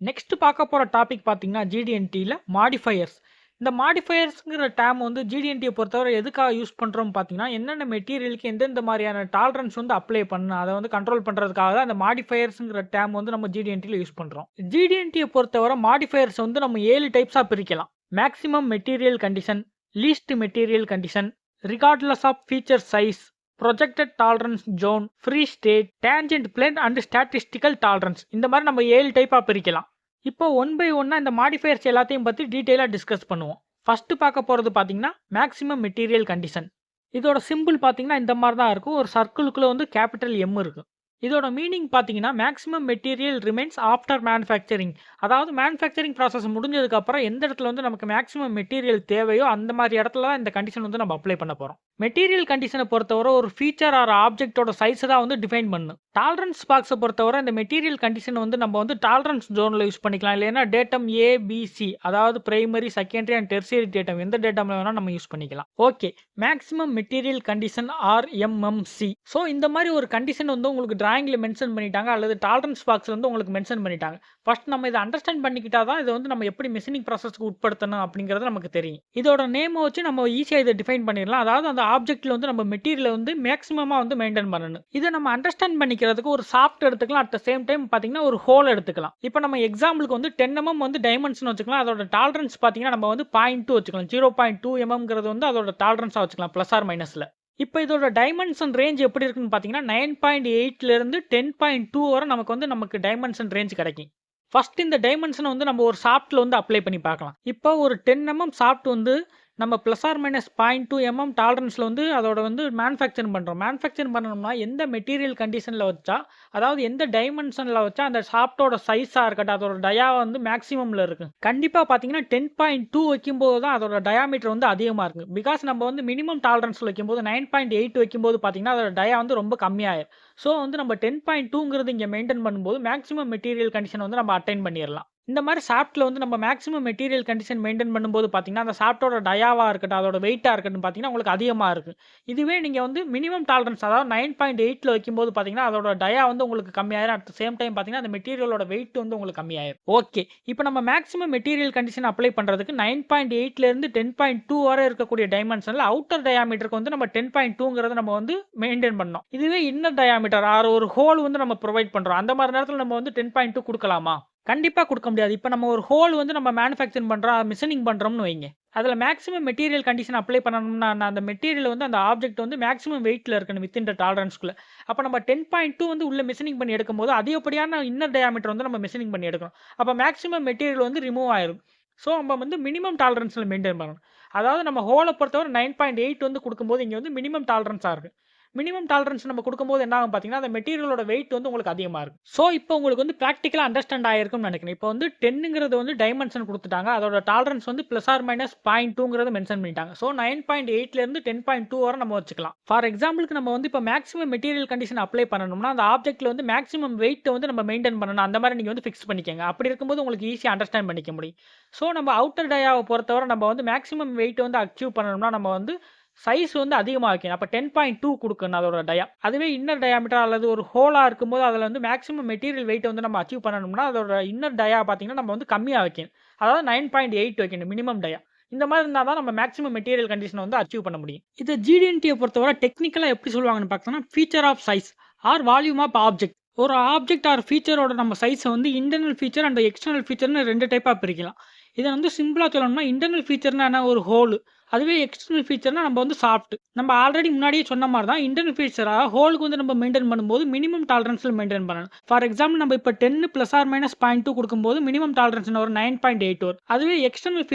Next பார்க்க போற topic பார்த்தீங்கன்னா, ஜிடிஎன்டில மாடிஃபையர்ஸ். இந்த மாடிஃபையர்ஸ்ங்கிற டேர்ம் வந்து ஜிடிஎன்டிய பொறுத்தவரை எதுக்காக யூஸ் பண்றோம்னு பார்த்தீங்கன்னா, என்னென்ன மெட்டீரியலுக்கு எந்தெந்த மாரியான டாலரன்ஸ் வந்து அப்ளை பண்ணணும், அத வந்து கண்ட்ரோல் பண்றதுக்காக தான் இந்த மாடிஃபையர்ஸ்ங்கிற டேர்ம் வந்து நம்ம ஜிடிஎன்டில யூஸ் பண்றோம். ஜிடிஎன்டிய பொறுத்தவரை மாடிஃபையர்ஸ் வந்து நம்ம 7 டைப்ஸா பிரிக்கலாம். Maximum material condition, least material condition, regardless of feature size, projected tolerance zone, free state, tangent plane and statistical tolerance. இந்த மாதிரி நம்ம 7 டைப்பா பிரிக்கலாம். இப்போ ஒன் பை ஒன்னா இந்த மாடிஃபையர்ஸ் எல்லாத்தையும் பற்றி டீட்டெயிலாக டிஸ்கஸ் பண்ணுவோம். ஃபர்ஸ்ட் பார்க்க போகிறது பார்த்தீங்கன்னா மேக்ஸிமம் மெட்டீரியல் கண்டிஷன். இதோட சிம்பிள் பார்த்தீங்கன்னா இந்த மாதிரி தான் இருக்கும். ஒரு சர்க்கிளுக்குள்ள வந்து கேபிட்டல் எம் இருக்கும். இதோட மீனிங் பார்த்தீங்கன்னா maximum material remains after manufacturing. அதாவது மேனுஃபேக்சரிங் ப்ராசஸ் முடிஞ்சதுக்கப்புறம் எந்த இடத்துல வந்து நமக்கு மேக்ஸிமம் மெட்டீரியல் தேவையோ அந்த மாதிரி இடத்துல தான் இந்த கண்டிஷன் வந்து நம்ம அப்ளை பண்ண போகிறோம். மெட்டீரியல் கண்டிஷனை பொறுத்தவரை ஒரு ஃபீச்சர் ஆர் ஆப்ஜெக்டோட சைஸை தான் வந்து டிஃபைன் பண்ணும். டாலரன்ஸ் பாக்ஸை பொறுத்தவரை இந்த மெட்டீரியல் கண்டிஷன் வந்து நம்ம வந்து டாலரன்ஸ் ஜோனில் யூஸ் பண்ணிக்கலாம். இல்லைன்னா டேட்டம் ஏபிசி, அதாவது primary, secondary and tertiary datum, எந்த டேட்டம்ல வேணால் நம்ம யூஸ் பண்ணிக்கலாம். Okay, maximum material condition or MMC. So இந்த மாதிரி ஒரு கண்டிஷன் வந்து உங்களுக்கு டிராயிங்கில் மென்ஷன் பண்ணிட்டாங்க அல்லது டாலரன்ஸ் பாக்ஸில் வந்து உங்களுக்கு மென்ஷன் பண்ணிட்டாங்க. ஃபர்ஸ்ட் நம்ம இதை அண்டர்ஸ்டாண்ட் பண்ணிக்கிட்டா தான் இதை வந்து நம்ம எப்படி மெஷினிங் ப்ராசஸ்க்கு உட்படுத்தணும் அப்படிங்கிறது நமக்கு தெரியும். இதோட நேமை வச்சு நம்ம ஈஸியாக இதை டிஃபைன் பண்ணிடலாம். அதாவது அந்த ஆப்ஜெக்ட்ல வந்து நம்ம மெட்டீரியலை வந்து மேக்ஸிமமாக வந்து மெயின்டைன் பண்ணணும். இதை நம்ம அண்டர்ஸ்டாண்ட் பண்ணிக்கிறதுக்கு ஒரு சாஃப்ட் எடுத்துக்கலாம். அட் த சேம் டைம் பார்த்தீங்கன்னா ஒரு ஹோல் எடுத்துக்கலாம். இப்போ நம்ம எக்ஸாம்பிளுக்கு வந்து 10 mm வந்து டைமென்ஷன் வச்சுக்கலாம். அதோட டாலரன்ஸ் பார்த்தீங்கன்னா நம்ம வந்து 0.2 வச்சுக்கலாம். 0.2 mmங்கிறது வந்து அதோட டாலரன்ஸாக வச்சுக்கலாம், ப்ளஸ் ஆர் மைனஸில். இப்போ இதோட டைமென்ஷன் ரேஞ்ச் எப்படி இருக்குன்னு பார்த்தீங்கன்னா 9.8லேருந்து 10.2 வரை நமக்கு டைமென்ஷன் ரேஞ்ச் கிடைக்கும். ஃபர்ஸ்ட் இந்த டைமென்ஷனை வந்து நம்ம ஒரு சாஃப்ட்டில் வந்து அப்ளை பண்ணி பார்க்கலாம். இப்போ ஒரு 10 mm சாஃப்ட் வந்து நம்ம ப்ளஸ் ஆர் மைனஸ் 0.2 mm டாலரன்ஸில் வந்து அதோட வந்து மேனுஃபேக்சர் பண்ணுறோம். மேனுஃபேக்சர் பண்ணணும்னா எந்த மெட்டீரியல் கண்டிஷனில் வச்சா, அதாவது எந்த டைமென்ஷனில் வச்சா அந்த சாஃப்ட்டோட சைஸாக இருக்கட்டும், அதோட டயா வந்து மேக்ஸிமமில் இருக்குது. கண்டிப்பாக பார்த்தீங்கன்னா 10.2 வைக்கும்போது தான் அதோட டயாமீட்டர் வந்து அதிகமாக இருக்குது. பிகாஸ் நம்ம வந்து மினிமம் டாலரன்ஸில் வைக்கும்போது 9.8 வைக்கும்போது பார்த்தீங்கன்னா அதோட டயா வந்து ரொம்ப கம்மியாயிரும். ஸோ வந்து நம்ம 10.2ங்கிறது இங்கே மெயின்டைன் பண்ணும்போது மேக்ஸிமம் மெட்டீரியல் கண்டிஷன் வந்து நம்ம அட்டைன் பண்ணிடலாம். இந்த மாதிரி சாஃப்ட்டில் வந்து நம்ம மேக்ஸிமம் மெட்டீரியல் கண்டிஷன் மெயின்டைன் பண்ணும்போது பார்த்தீங்கன்னா அந்த சாஃப்ட்டோட டயாவாக இருக்கட்டும், அதோட வெயிட்டாக இருக்கட்டும் பார்த்தீங்கன்னா உங்களுக்கு அதிகமாக இருக்குது. இதுவே நீங்கள் வந்து மினிமம் டாலரன்ஸ் அதாவது 9.8ல் வைக்கும்போது பார்த்தீங்கன்னா அதோட டயா வந்து உங்களுக்கு கம்மியாயிரும். அட் த சேம் டைம் பார்த்தீங்கன்னா அந்த மெட்டீரியலோட வெயிட் வந்து உங்களுக்கு கம்மியாயிரும். ஓகே, இப்போ நம்ம மேக்ஸிமம் மெட்டீரியல் கண்டிஷன் அப்ளை பண்ணுறதுக்கு 9.8லேருந்து 10.2 வரை இருக்கக்கூடிய டைமென்ஷனில் அவுட்டர் டயாமீட்டருக்கு வந்து நம்ம 10.2ங்கிறத நம்ம வந்து மெயின்டைன் பண்ணோம். இதுவே இன்னர் டயாமீட்டர் ஒரு ஹோல் வந்து நம்ம ப்ரொவைட் பண்ணுறோம். அந்த மாதிரி நேரத்தில் நம்ம வந்து 10.2 கொடுக்கலாமா? கண்டிப்பாக கொடுக்க முடியாது. இப்போ நம்ம ஒரு ஹோல் வந்து நம்ம மேனுஃபேக்சரிங் பண்ணுறோம், மிஷினிங் பண்ணுறோம்னு வைங்க. அதில் மேக்ஸிமம் மெட்டீரியல் கண்டிஷன் அப்ளை பண்ணணும்னா அந்த மெட்டீரியல் வந்து அந்த ஆப்ஜெக்ட் வந்து மேக்ஸிமம் வெயிட்டில் இருக்கணும் வித்தின் த டாலரன்ஸ்குள்ளே. அப்போ நம்ம 10.2 வந்து உள்ள மிஷினிங் பண்ணி எடுக்கும்போது அதிகப்படியான இன்னர் டயாமீட்டர் வந்து நம்ம மிஷினிங் பண்ணி எடுக்கணும். அப்போ மேக்ஸிமம் மெட்டீரியல் வந்து ரிமூவ் ஆயிரும். ஸோ நம்ம வந்து மினிமம் டாலரன்ஸில் மெயின்டைன் பண்ணணும். அதாவது நம்ம ஹோலை பொறுத்தவரை 9.8 வந்து கொடுக்கும்போது இங்கே வந்து மினிமம் டாலரன்ஸாக இருக்குது. மினிமம் டாலரன்ஸ் நம்ம கொடுக்கும்போது என்ன ஆகும் பார்த்தீங்கன்னா அந்த மெட்டீரியலோட வெயிட் வந்து உங்களுக்கு அதிகமாக இருக்கும். ஸோ இப்போ உங்களுக்கு வந்து ப்ராக்டிக்கலாக அண்டர்ஸ்டாண்ட் ஆயிருக்கும்னு நினைக்கிறேன். இப்போ வந்து 10ங்கிறது வந்து டைமென்ஷன் கொடுத்துட்டாங்க. அதோட டாலரன்ஸ் வந்து ப்ளஸ் ஆர் மைனஸ் 0.2ங்கிறத மென்ஷன் பண்ணிட்டாங்க. ஸோ 9.8லேருந்து 10.2 வரை நம்ம வச்சுக்கலாம். ஃபார் எக்ஸாம்பிளுக்கு நம்ம வந்து இப்போ மேக்ஸிமம் மெட்டீரியல் கண்டிஷன் அப்ளை பண்ணணும்னா அந்த ஆப்ஜெக்ட்ல வந்து மேக்ஸிமம் வெயிட் வந்து நம்ம மெயின்டைன் பண்ணணும். அந்த மாதிரி நீங்கள் வந்து ஃபிக்ஸ் பண்ணிக்கோங்க. அப்படி இருக்கும்போது உங்களுக்கு ஈஸியாக அண்டர்ஸ்டாண்ட் பண்ணிக்க முடியும். ஸோ நம்ம அவுட்டர் டயாவை பொறுத்தவரை நம்ம வந்து மேக்ஸிமம் வெயிட் வந்து அச்சீவ் பண்ணணும்னா நம்ம வந்து சைஸ் வந்து அதிகமாக வைக்கணும். அப்போ 10.2 கொடுக்கணும் அதோட டயா. அதுவே இன்னர் டயாமீட்டர் அல்லது ஒரு ஹோலாக இருக்கும்போது அதில் வந்து மேக்ஸிமம் மெட்டீரியல் வெயிட் வந்து நம்ம அச்சீவ் பண்ணணும்னா அதோட இன்னர் டயா பார்த்தீங்கன்னா நம்ம வந்து கம்மியாக வைக்கணும். அதாவது 9.8 வைக்கணும் மினிமம் டயா. இந்த மாதிரி இருந்தால் தான் நம்ம மேக்ஸிமம் மெட்டீரியல் கண்டிஷனை வந்து அச்சீவ் பண்ண முடியும். இது ஜிடிஎன்டியை பொறுத்தவரை டெக்னிக்கலாக எப்படி சொல்லுவாங்கன்னு பார்த்தோம்னா feature of size or volume of object. ஒரு ஆப்ஜெக்ட் ஆர் ஃபீச்சரோட நம்ம சைஸை வந்து இன்டர்னல் ஃபீச்சர் அண்ட் எக்ஸ்டர்னல் ஃபீச்சர்னு 2 டைப்பாக பிரிக்கலாம். இதை வந்து சிம்பிளாக சொல்லணும்னா இன்டர்னல் ஃபீச்சர்னா என்ன, ஒரு ஹோல். அதுவே எக்ஸ்டர்னல் ஃபீச்சர்னா நம்ம வந்து சாஃப்ட். நம்ம ஆல்ரெடி முன்னாடியே சொன்ன மாதிரி தான் இன்டர்னல் ஃபீச்சராக ஹோலுக்கு வந்து நம்ம மெயின்டைன் பண்ணும்போது மினிமம் டாலரன்ஸில் மெயின்டைன் பண்ணணும். ஃபார் எக்ஸாம்பிள் நம்ம இப்போ 10 ப்ளஸ் ஆர் மைனஸ் 0.2 கொடுக்கும்போது மினிமம் டாலரன்ஸ் ஒரு 9.8 வரும். அதுவே எக்ஸ்டர்னல்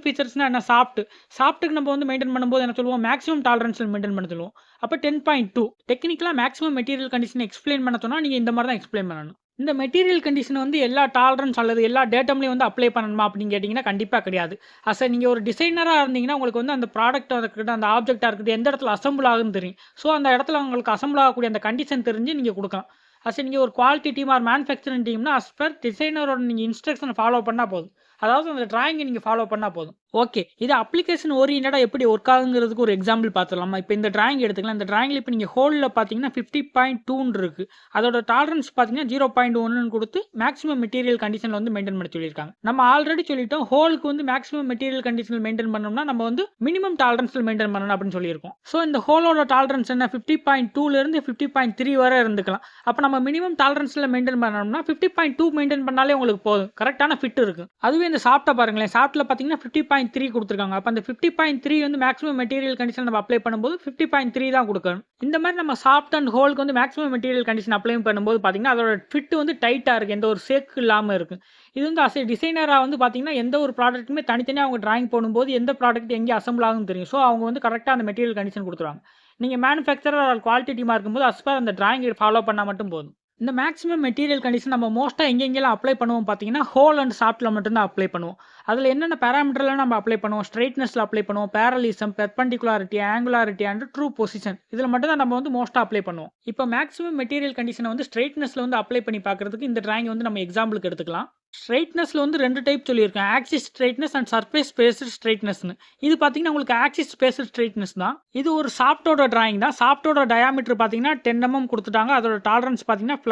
ஃபீச்சர்ஸ்னா என்ன, சாஃப்ட்டுக்கு நம்ம வந்து மெயின்டைன் பண்ணும்போது என்ன சொல்லுவோம், மேக்ஸிமம் டாலரன்ஸில் மெயின்டைன் பண்ண சொல்லுவோம். அப்போ 10.2 டெக்னிக்கலாக மேக்ஸிமம் மெட்டீரியல் கண்டிஷன் எக்ஸ்பிளைன் பண்ண சொன்னால் நீங்கள் இந்த மாதிரி தான் எக்ஸ்பிளைன் பண்ணணும். இந்த மெட்டீரியல் கண்டிஷன் வந்து எல்லா டாலரன்ஸ் அல்லது எல்லா டேட்டம்லையும் வந்து அப்ளை பண்ணணுமா அப்படின்னு கேட்டிங்கன்னா கண்டிப்பாக கிடையாது. நீங்கள் ஒரு டிசைனராக இருந்தீங்கன்னா உங்களுக்கு வந்து அந்த ப்ராடக்டாக இருக்கட்டும், அந்த ஆப்ஜெக்டாக இருக்கட்டும், எந்த இடத்துல அசம்பிள் ஆகுன்னு தெரியும். ஸோ அந்த இடத்துல உங்களுக்கு அசம்பிள் ஆகக்கூடிய அந்த கண்டிஷன் தெரிஞ்சு நீங்கள் கொடுக்கலாம். நீங்கள் ஒரு குவாலிட்டி டீம் ஆர் மேனுஃபேக்சரிங் டீம்னா பர் டிசைனரோட நீங்கள் இன்ஸ்ட்ரக்ஷனை ஃபாலோ பண்ணால் போதும். அதாவது அந்த டிராயிங்கை நீங்கள் ஃபாலோ பண்ணால் போதும். ஓகே. இது அப்ளிகேஷன் ஓரியன்டடா எப்படி ஒர்க் ஆகுங்கிறதுக்கு ஒரு எக்ஸாம்பிள் பார்த்துடலாமா? இப்ப இந்த டிராயிங் எடுத்துக்கலாம். இந்த டிராயிங்ல இப்ப நீங்க ஹோல்ல பார்த்தீங்கன்னா 50.2ன்னு இருக்கு. அதோட டாலரன்ஸ் பார்த்தீங்கன்னா 0.1ன்னு குடுத்து மேக்ஸிமம் மெட்டீரியல் கண்டிஷன்ல வந்து மெயின்டெயின் பண்ண சொல்லியிருக்காங்க. நம்ம ஆல்ரெடி சொல்லிட்டோம் ஹோலுக்கு வந்து மேக்ஸிமம் மெட்டீரியல் கண்டிஷன்ல மெயின்டெயின் பண்ணோம்னா, நம்ம வந்து மினிமம் டாலரன்ஸ்ல மெயின்டெயின் பண்ணணும் அப்படின்னு சொல்லியிருக்கோம். ஸோ இந்த ஹோலோட டாலரன்ஸ் என்ன 50.2ல இருந்து 50.3 வரை இருந்துக்கலாம். அப்ப நம்ம மினிமம் டாலரன்ஸ்ல மெயின்டெயின் பண்ணோம்னா 50.2 மெயின்டெயின் பண்ணாலே உங்களுக்கு போதும். கரெக்ட்டான ஃபிட் இருக்கு. அதுவே இந்த சாஃப்ட்ட பாருங்களேன். சாஃப்ட்ல பார்த்தீங்கன்னா 50.3 குடுத்துருக்காங்க. அப்ப அந்த 50.3 வந்து மேக்ஸிமம் மெட்டீரியல் கண்டிஷன் நம்ம அப்ளை பண்ணும்போது 50.3 தான் குடுக்கணும். இந்த மாரி நம்ம சாஃப்ட் அண்ட் ஹோலுக்கு வந்து மேக்ஸிமம் மெட்டீரியல் கண்டிஷன் அப்ளை பண்ணும்போது பார்த்தீங்கன்னா, அதோட ஃபிட் வந்து டைட்டா இருக்கு. எந்த ஒரு சேக்கு இல்லாம இருக்கு. இது வந்து அஸ் எ டிசைனரா வந்து பார்த்தீங்கன்னா, எந்த ஒரு ப்ராடக்ட்டுமே தனித்தனியா அவங்க டிராயிங் போடும்போது எந்த ப்ராடக்ட் எங்கே அசெம்பிள் ஆகும்னு தெரியும். ஸோ அவங்க வந்து கரெக்ட்டா அந்த மெட்டீரியல் கண்டிஷன் குடுத்துருவாங்க. நீங்க மேனுஃபேக்சரர் ஆர் குவாலிட்டி டீமா இருக்கும்போது அஸ் பர் அந்த டிராயிங் ஃபாலோ பண்ணா மட்டும் போதும். இந்த மேக்ஸிமம் மெட்டீரியல் கண்டிஷன் நம்ம மோஸ்ட்டா எங்கெங்கெல்லாம் அப்ளை பண்ணுவோம் பார்த்தீங்கன்னா, ஹோல் அண்ட் சாஃப்ட்ல மட்டும் தான் அப்ளை பண்ணுவோம். அதில என்னென்ன பாராமீட்டர்லாம் நம்ம அப்ளை பண்ணுவோம், ஸ்ட்ரெய்ட்னஸ்ல அப்ளை பண்ணுவோம், பேரலிசம், பெர்பெண்டிகுலாரிட்டி, ஆங்குலாரிட்டி அண்ட் ட்ரூ பொசிஷன். இதில மட்டும் தான் நம்ம வந்து மோஸ்ட்டா அப்ளை பண்ணுவோம். இப்போ மேக்ஸிமம் மெட்டீரியல் கண்டிஷன வந்து ஸ்ட்ரெய்ட்னஸ்ல வந்து அப்ளை பண்ணி பார்க்கிறதுக்கு இந்த டிராயிங் வந்து நம்ம எக்ஸாம்பிளுக்கு எடுத்துக்கலாம். ஸ்ட்ரெய்ட்னஸ்ல வந்து 2 டைப் சொல்லியிருக்கேன். Axis straightness and surface based ஸ்ட்ரெய்ட்னஸ்னு. இது பார்த்தீங்கன்னா, உங்களுக்கு ஆக்சிஸ் பேஸ்டு ஸ்ட்ரெய்ட்னஸ் தான். இது ஒரு சாஃப்ட்டோட டிராயிங் தான். சாஃப்ட்டோட டயாமீட்டர் பார்த்தீங்கன்னா 10 mm குடுத்துட்டாங்க. அதோட டாலரன்ஸ் பார்த்தீங்கன்னா +/-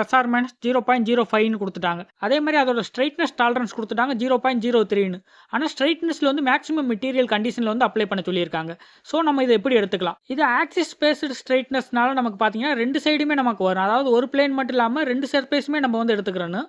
0.05ன்னு குடுத்துட்டாங்க. அதே மாரி அதோட ஸ்ட்ரெய்ட்னஸ் டாலரன்ஸ் குடுத்துட்டாங்க 0.03ன்னு. ஆனா ஸ்ட்ரெய்ட்னஸ்ல வந்து மேக்ஸிமம் மெட்டீரியல் கண்டிஷன்ல வந்து அப்ளை பண்ண சொல்லியிருக்காங்க. ஸோ நம்ம இத எப்படி எடுத்துக்கலாம்? இது ஆக்சிஸ் பேஸ்டு ஸ்ட்ரெய்ட்னஸ்னால நமக்கு பார்த்தீங்கன்னா 2 சைடுமே நமக்கு வரும். அதாவது ஒரு பிளேன் மட்டும் இல்லாம 2 சர்ஃபேஸுமே நம்ம வந்து எடுத்துக்கிறோன்னு.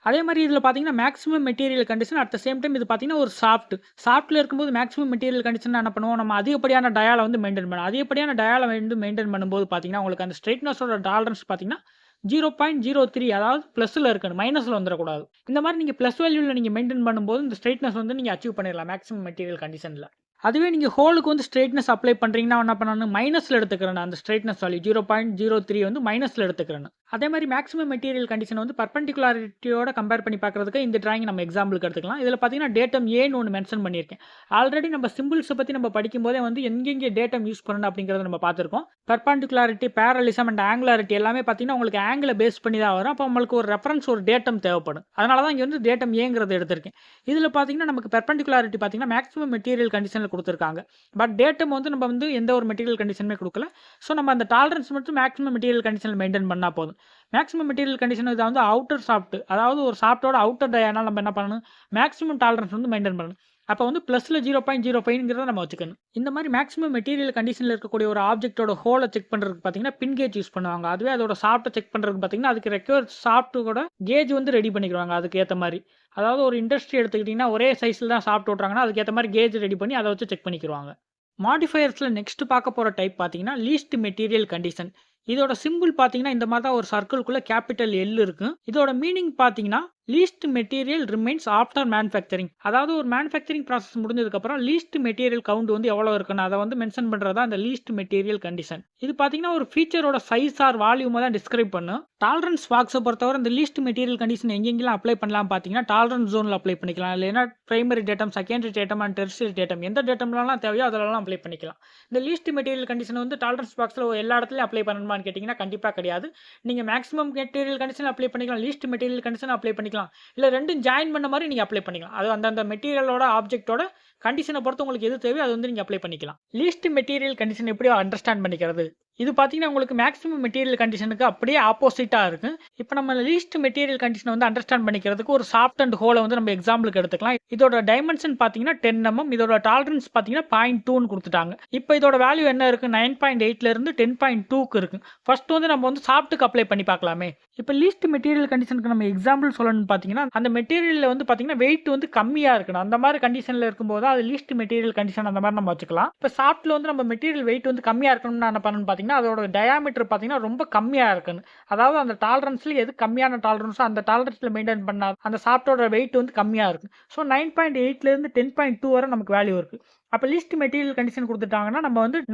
அதே மாரி இதில பார்த்தீங்கன்னா, maximum material condition at the same time இது பார்த்தீங்கன்னா, ஒரு சாஃப்ட். சாஃப்ட்ல இருக்கும்போது மேக்ஸிமம் மெட்டீரியல் கண்டிஷன் என்ன பண்ணுவோம், நம்ம அதிகப்படியான டயால வந்து மெயின்டெயின் பண்ணணும். அதிகப்படியான டயால வந்து மெயின்டெயின் பண்ணும்போது பார்த்தீங்கன்னா, உங்களுக்கு அந்த ஸ்ட்ரெய்ட்னஸோட டாலரன்ஸ் பார்த்தீங்கன்னா, 0.03 அதாவது பிளஸ்ல இருக்கணும். மைனஸ்ல வந்துறக்கூடாது. இந்த மாரி நீங்க பிளஸ் வேல்யூல நீங்க மெயின்டெயின் பண்ணும்போது, இந்த ஸ்ட்ரெய்ட்னஸ் வந்து நீங்க அச்சீவ் பண்ணிடலாம் மேக்ஸிமம் மெட்டீரியல் கண்டிஷன்ல. அதுவே நீங்க ஹோலுக்கு வந்து ஸ்ட்ரெய்ட்னஸ் அப்ளை பண்றீங்கன்னா, என்ன பண்ணணும், மைனஸ்ல எடுத்துக்கிறணும். அந்த ஸ்ட்ரெய்ட்னஸ் வேல்யூ 0.03 வந்து மைனஸ்ல எடுத்துக்கிறணும். அதே மாரி மேக்ஸிமம் மெட்டீரியல் கண்டிஷன் வந்து பெர்பெண்டிகுலாரிட்டியோட கம்பேர் பண்ணி பார்க்கிறதுக்கு இந்த டிராயிங் நம்ம எக்ஸாம்பிளுக்கு எடுத்துக்கலாம். இதில பார்த்தீங்கன்னா, டேட்டம் ஏன்னு ஒண்ணு மென்ஷன் பண்ணியிருக்கேன். ஆல்ரெடி நம்ம சிம்பிள்ஸ பத்தி நம்ம படிக்கும்போதே வந்து எங்கெங்கே டேட்டம் யூஸ் பண்ணணும் அப்படிங்கிறத நம்ம பார்த்துருக்கோம். பெர்பெண்டிகுலாரிட்டி, பேரலிசம் அண்ட் ஆங்குலாரிட்டி எல்லாமே பார்த்தீங்கன்னா, உங்களுக்கு ஆங்கிள பேஸ் பண்ணி தான் வரும். அப்போ உங்களுக்கு ஒரு ரெஃபரன்ஸ் ஒரு டேட்டம் தேவைப்படும். அதனால தான் இங்க வந்து டேட்டம் ஏங்கிறத எடுத்திருக்கேன். இதில பார்த்தீங்கன்னா, நமக்கு பெர்பெண்டிகுலாரிட்டி பார்த்தீங்கன்னா, மேக்ஸிமம் மெட்டீரியல் கண்டிஷன்ல குடுத்துருக்காங்க. பட் டேட்டம் வந்து நம்ம வந்து எந்த ஒரு மெட்டீரியல் கண்டிஷனுமே குடுக்கல. ஸோ நம்ம அந்த டாலரன்ஸ் மட்டும் மேக்ஸிமம் மெட்டீரியல் கண்டிஷன்ல மெயின்டெயின் பண்ணா போதும். மேக்ஸிமம் மெட்டீரியல் கண்டிஷன் இத வந்து அவுட்டர் சாஃப்ட். அதாவது ஒரு சாஃப்ட்டோட அவுட்டர் டயானால நம்ம என்ன பண்ணணும், மேக்ஸிமம் டாலரன்ஸ் வந்து மெயின்டெயின் பண்ணணும். அப்ப வந்து பிளஸ்ல 0.05ங்கிறத நம்ம வச்சுக்கணும். இந்த மாரி மேக்ஸிமம் மெட்டீரியல் கண்டிஷன்ல இருக்கக்கூடிய ஒரு ஆப்ஜெக்ட்டோட ஹோல செக் பண்றதுக்கு பார்த்தீங்கன்னா, பின் கேஜ் யூஸ் பண்ணுவாங்க. அதுவே அதோட சாஃப்ட்ட செக் பண்றதுக்கு பார்த்தீங்கன்னா, அதுக்கு ரெக்வயர்ட் சாஃப்ட்டோட கேஜ் வந்து ரெடி பண்ணிக்கிருவாங்க அதுக்கு ஏத்த மாரி. அதாவது ஒரு இண்டஸ்ட்ரி எடுத்துக்கிட்டீங்கன்னா, ஒரே சைஸ்ல தான் சாஃப்ட் ஓட்டுறாங்கன்னா, அதுக்கு ஏத்த மாரி கேஜ் ரெடி பண்ணி அத வச்சு செக் பண்ணிக்கிருவாங்க. மாடிஃபயர்ஸ்ல நெக்ஸ்ட் பார்க்க போற டைப் பார்த்தீங்கன்னா, லீஸ்ட் மெட்டீரியல் கண்டிஷன். இதோட சிம்பிள் பார்த்தீங்கன்னா, இந்த மாரி தான் ஒரு சர்க்கிள்குள்ள கேப்பிட்டல் எல் இருக்கு. இதோட மீனிங் பார்த்தீங்கன்னா, least material remains after manufacturing. அதாவது ஒரு மேனுஃபேக்சரிங் ப்ராசஸ் முடிஞ்சதுக்கப்புறம் லீஸ்ட் மெட்டீரியல் கவுண்ட் வந்து எவ்வளோ இருக்குன்னு அத வந்து மென்ஷன் பண்றது தான் இந்த லீஸ்ட் மெட்டீரியல் கண்டிஷன். இது பார்த்தீங்கன்னா, ஒரு ஃபீச்சரோட சைஸ் ஆர் வால்யூம தான் டிஸ்கிரைப் பண்ணும். டாலரன்ஸ் பாக்ஸ பொறுத்தவரை இந்த லீஸ்ட் மெட்டீரியல் கண்டிஷன் எங்கெங்கெல்லாம் அப்ளை பண்ணலாம் பார்த்தீங்கன்னா, டாலரன்ஸ் ஜோன்ல அப்ளை பண்ணிக்கலாம். இல்லைன்னா primary datum, secondary datum and tertiary datum எந்த டேட்டம்லாம் தேவையோ அதெல்லாம் அப்ளை பண்ணிக்கலாம். இந்த லீஸ்ட் மெட்டீரியல் கண்டிஷன் வந்து டாலரன்ஸ் பாக்ஸ்ல எல்லா இடத்துலயும் அப்ளை பண்ணணுமான்னு கேட்டீங்கன்னா, கண்டிப்பா கிடையாது. நீங்க மேக்ஸிமம் மெட்டீரியல் கண்டிஷன் அப்ளை பண்ணிக்கலாம். லீஸ்ட் மெட்டீரியல் கண்டிஷன் அப்ளை பண்ணிக்கலாம். இல்ல 2ம் ஜாயின் பண்ண மாரி நீங்க அப்ளை பண்ணிக்கலாம். அது அந்தந்த மெட்டீரியலோட ஆப்ஜெக்ட்டோட கண்டிஷன பொறுத்து உங்களுக்கு எது தேவையோ அது வந்து நீங்க அப்ளை பண்ணிக்கலாம். லீஸ்ட் மெட்டீரியல் கண்டிஷன் எப்படி அண்டர்ஸ்டாண்ட் பண்ணிக்கிறது? இது பார்த்தீங்கன்னா, உங்களுக்கு மேக்ஸிமம் மெட்டீரியல் கண்டிஷனுக்கு அப்படியே ஆப்போசிட்டா இருக்கு. இப்ப நம்ம லீஸ்ட் மெட்டீரியல் கண்டிஷன வந்து அண்டர்ஸ்டாண்ட் பண்ணிக்கிறதுக்கு ஒரு சாஃப்ட் அண்ட் ஹோல வந்து நம்ம எக்ஸாம்பிளுக்கு எடுத்துக்கலாம். இதோட டைமென்ஷன் பார்த்தீங்கன்னா 10 mm. இதோட டாலரன்ஸ் பார்த்தீங்கன்னா 0.2ன்னு குடுத்துட்டாங்க. இப்ப இதோட வேல்யூ என்ன இருக்கு? 9.8ல இருந்து 10.2க்கு இருக்கு. ஃபர்ஸ்ட் வந்து நம்ம வந்து சாஃப்ட்க்கு அப்ளை பண்ணி பார்க்கலாமே. இப்ப லீஸ்ட் மெட்டீரியல் கண்டிஷனுக்கு நம்ம எக்ஸாம்பிள் சொல்லணும்னு பார்த்தீங்கன்னா, அந்த மெட்டீரியல்ல வந்து பார்த்தீங்கன்னா வெயிட் வந்து கம்மியா இருக்கணும். அந்த மாரி கண்டிஷன்ல இருக்கும்போது அது லீஸ்ட் மெட்டீரியல் கண்டிஷன் அந்த மாரி நம்ம வச்சுக்கலாம். இப்ப சாஃப்ட்ல வந்து நம்ம மெட்டீரியல் வெயிட் வந்து கம்மியா இருக்கணும்னா என்ன பண்ணணும்னு பார்த்தீங்கன்னா, அதோட டயாமீட்டர் பார்த்தீங்கன்னா ரொம்ப கம்மியா இருக்கணும். அதாவது அந்த டாலரன்ஸ்ல எது கம்மியான டாலரன்ஸோ அந்த டாலரன்ஸ்ல மெயின்டெயின் பண்ணா அந்த சாஃப்ட்டோட வெயிட் வந்து கம்மியா இருக்கும். ஸோ 9.8ல இருந்து 10.2 வரை நமக்கு வேல்யூ இருக்கு. அப்ப லீஸ்ட் மெட்டீரியல் கண்டிஷன் குடுத்துட்டாங்கன்னா,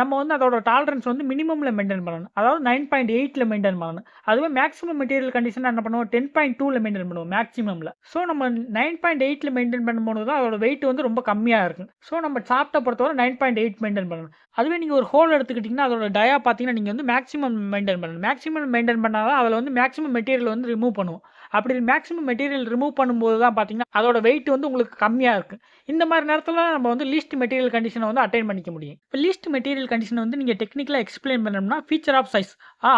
நம்ம வந்து அதோட டாலரன்ஸ் வந்து மினிமம்ல மெயின்டெயின் பண்ணணும். அதாவது 9.8ல மெயின்டெயின் பண்ணணும். அதுவே மேக்ஸிமம் மெட்டீரியல் கண்டிஷன் என்ன பண்ணுவோம்? 10.2ல மெயின்டெயின் பண்ணுவோம் மேக்ஸிமம்ல. ஸோ நம்ம 9.8ல மெயின்டெயின் பண்ணும்போது தான் அதோட வெயிட் வந்து ரொம்ப கம்மியா இருக்கும். ஸோ நம்ம சாஃப்ட்ட பொறுத்தவரை 9.8 மெயின்டெயின் பண்ணணும். அதுவே நீங்க ஒரு ஹோல் எடுத்துக்கிட்டீங்கன்னா, அதோட பார்த்தீங்கன்னா, நீங்க வந்து மேக்ஸிமம் மெயின்டெயின் பண்ணணும். மேக்ஸிமம் மெயின்டெயின் பண்ணா தான் அதுல வந்து மேக்ஸிமம் மெட்டீரியல் வந்து ரிமூவ் பண்ணுவோம். அப்படி மேக்ஸிமம் மெட்டீரியல் ரிமூவ் பண்ணும்போது தான் பார்த்தீங்கன்னா அதோட வெயிட் வந்து உங்களுக்கு கம்மியாக இருக்குது. இந்த மாதிரி நேரத்தில் நம்ம வந்து லீஸ்ட் மெட்டீரியல் கண்டிஷனை வந்து அட்டைன் பண்ணிக்க முடியும். இப்போ லீஸ்ட் மெட்டீரியல் கண்டிஷனை வந்து நீங்கள் டெக்னிக்கலாக எக்ஸ்பிளைன் பண்ணணும்னா ஃபீச்சர் ஆஃப் சைஸ்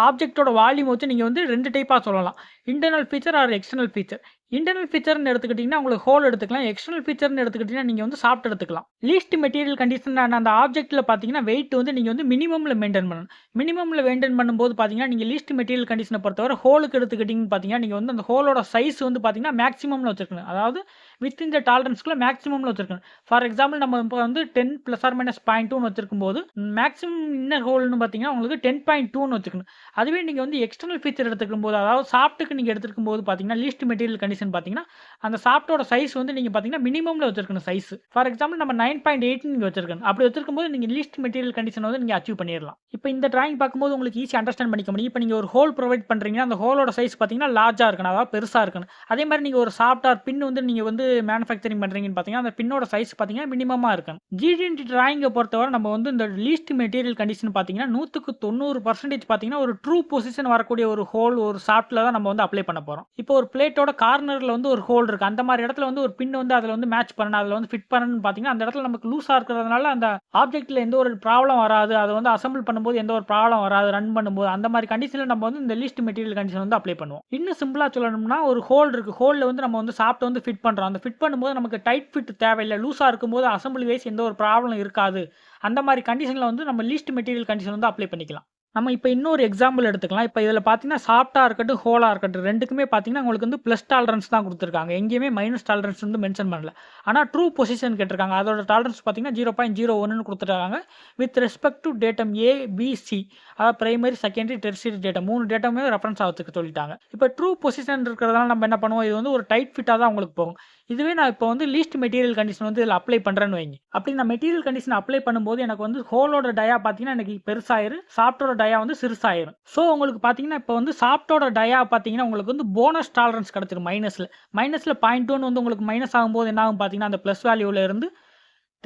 ஆப்ஜெக்ட்டோட வால்யூம் வச்சு நீங்கள் வந்து 2 டைப்பாக சொல்லலாம். Internal feature or external feature. இன்டர்னல் ஃபீச்சர்னு எடுத்துக்கிட்டிங்கன்னா உங்களுக்கு ஹோல் எடுத்துக்கலாம். எக்ஸ்டர்னல் ஃபீச்சர்னு எடுத்துக்கிட்டிங்கன்னா நீங்கள் வந்து சாஃப்ட் எடுத்துக்கலாம். லீஸ்ட் மெட்டீரியல் கண்டிஷன் அந்த ஆப்ஜெக்ட்டில் பார்த்தீங்கன்னா வெயிட் வந்து நீங்கள் வந்து மினிமமில் மெயின்டைன் பண்ணணும். மினிமமில் மெயின்டைன் பண்ணும்போது பார்த்தீங்கன்னா நீங்கள் லீஸ்ட் மெட்டீரியல் கண்டிஷனை பொறுத்தவரை ஹோலுக்கு எடுத்துக்கிட்டிங்கன்னு பார்த்தீங்கன்னா நீங்கள் வந்து அந்த ஹோலோட சைஸ் வந்து பார்த்தீங்கன்னா மேக்ஸிமமில் வச்சிருக்கணும். அதாவது வித் இந்த டாலரன்ஸ்க்குள்ள மேக்ஸிமமில் வச்சிருக்கணும். ஃபார் எக்ஸாம்பிள் நம்ம இப்போ வந்து 10 ± 0.2ன்னு வச்சிருக்கும் போது மேக்ஸிமம் இன்னர் ஹோல்னு பார்த்தீங்கன்னா உங்களுக்கு 10.2ன்னு வச்சுக்கணும். அதுவே நீங்கள் வந்து எக்ஸ்டர்னல் ஃபீச்சர் எடுத்துக்கும் போது அதாவது சாஃப்ட்டுக்கு நீங்கள் எடுத்துக்கும் போது பார்த்தீங்கன்னா லீஸ்ட் மெட்டீரியல் கண்டிஷன் பார்த்தீங்கன்னா அந்த சாஃப்ட்டோட சைஸ் வந்து நீங்கள் பார்த்தீங்கன்னா மினிமமில் வச்சிருக்கணும் சைஸ். ஃபார் எக்ஸாம்பிள் நம்ம 9.8 நீங்கள் வச்சிருக்கணும். அப்படி வச்சிருக்கும் போது நீங்கள் லீஸ்ட் மெட்டீரியல் கண்டிஷன் வந்து நீங்கள் அச்சீவ் பண்ணிடலாம். இப்போ இந்த டிராயிங் பார்க்கும்போது உங்களுக்கு ஈஸி அண்டர்ஸ்டாண்ட் பண்ணிக்க முடியும். இப்போ நீங்கள் ஒரு ஹோல் ப்ரொவைட் பண்ணுறீங்கன்னா அந்த ஹோலோட சைஸ் பார்த்தீங்கன்னா லார்ஜாக இருக்கணும், அதாவது பெருசாக இருக்கணும். அதே மாதிரி நீங்கள் ஒரு சாஃப்ட்வேர் பின் வந்து நீங்கள் வந்து மேனுஃபேக்சரிங் பண்ணுறீங்கன்னு பார்த்தீங்கன்னா அந்த பின்னோட சைஸ் பார்த்தீங்கன்னா மினிமமாக இருக்கணும். ஜிடிஎன்டி டிராயிங்கை பொறுத்தவரை நம்ம வந்து இந்த லீஸ்ட் மெட்டீரியல் கண்டிஷன் பார்த்தீங்கன்னா 100% பார்த்தீங்கன்னா ஒரு ட்ரூ பொசிஷன் வரக்கூடிய ஒரு ஹோல் ஒரு சாஃப்ட்டில் தான் நம்ம வந்து அப்ளை பண்ண போகிறோம். இப்போ ஒரு பிளேட்டோட கார்னரில் வந்து ஒரு ஹோல் இருக்குது. அந்த மாதிரி இடத்துல வந்து ஒரு பின் வந்து அதில் வந்து மேட்ச் பண்ணணும், அதில் வந்து ஃபிட் பண்ணணும்னு பார்த்தீங்கன்னா அந்த இடத்துல நமக்கு லூஸாக இருக்கிறதுனால அந்த ஆப்ஜெக்ட்டில் எந்த ஒரு ப்ராப்ளம் வராது, அதை வந்து அசம்பிள் பண்ணும்போது எந்த ஒரு ப்ராப்ளம் வராது, ரன் பண்ணும்போது அந்த மாதிரி கண்டிஷனில் நம்ம வந்து இந்த லீஸ்ட் மெட்டீரியல் கண்டிஷன் வந்து அப்ளை பண்ணுவோம். இன்னும் சிம்பிளாக சொல்லணும்னா ஒரு ஹோல் இருக்குது, ஹோலில் வந்து நம்ம வந்து சாஃப்ட் வந்து ஃபிட் பண்ணுறோம். அந்த ஃபிட் பண்ணும்போது நமக்கு டைட் ஃபிட் தேவையில்லை, லூஸாக இருக்கும்போது அசம்பிளி வைஸ் எந்த ஒரு ப்ராப்ளம் இருக்காது. அந்த மாதிரி கண்டிஷனில் வந்து நம்ம லீஸ்ட் மெட்டீரியல் கண்டிஷன் வந்து அப்ளை பண்ணிக்கலாம். நம்ம இப்போ இன்னொரு எக்ஸாம்பிள் எடுத்துக்கலாம். இப்போ இதில் பார்த்தீங்கன்னா சாஃப்ட்டாக இருக்கட்டும் ஹோலாக இருக்கட்டும் ரெண்டுக்குமே பார்த்தீங்கன்னா உங்களுக்கு வந்து ப்ளஸ் டாலரன்ஸ் தான் கொடுத்துருக்காங்க. எங்கேயுமே மைனஸ் டாலரன்ஸ் வந்து மென்ஷன் பண்ணல. ஆனால் ட்ரூ பொசிஷன் கேட்டிருக்காங்க. அதோட டாலரன்ஸ் பார்த்தீங்கன்னா 0.01ன்னு கொடுத்துருக்காங்க. With respect to datum ABC, அதாவது பிரைமரி செகண்டரி டெர்சியரி டேட்டம் 3 டேட்டாமே ரெஃபரன்ஸாக வச்சுக்க சொல்லிட்டாங்க. இப்போ ட்ரூ பொசிஷன் இருக்கிறதால நம்ம என்ன பண்ணுவோம், இது வந்து ஒரு டைட் ஃபிட்டாக தான் உங்களுக்கு போகும். இதுவே நான் இப்போ வந்து லீஸ்ட் மெட்டீரியல் கண்டிஷன் வந்து இதில் அப்ளை பண்ணுறேன்னு வைங்க. அப்படி நான் மெட்டீரியல் கண்டிஷன் அப்ளை பண்ணும்போது எனக்கு வந்து ஹோலோட டயா பார்த்தீங்கன்னா எனக்கு பெருசாயிரும், சாஃப்ட்டோட டயா வந்து சிறுசாயிரும். ஸோ உங்களுக்கு பார்த்தீங்கன்னா இப்போ வந்து சாஃப்ட்டோட டயா பார்த்தீங்கன்னா உங்களுக்கு வந்து போனஸ் டாலரன்ஸ் கிடச்சிரும் மைனஸில் 0.2ன்னு வந்து உங்களுக்கு மைனஸ் ஆகும்போது என்ன ஆகும் பார்த்தீங்கன்னா அந்த ப்ளஸ் வேல்யூவில் இருந்து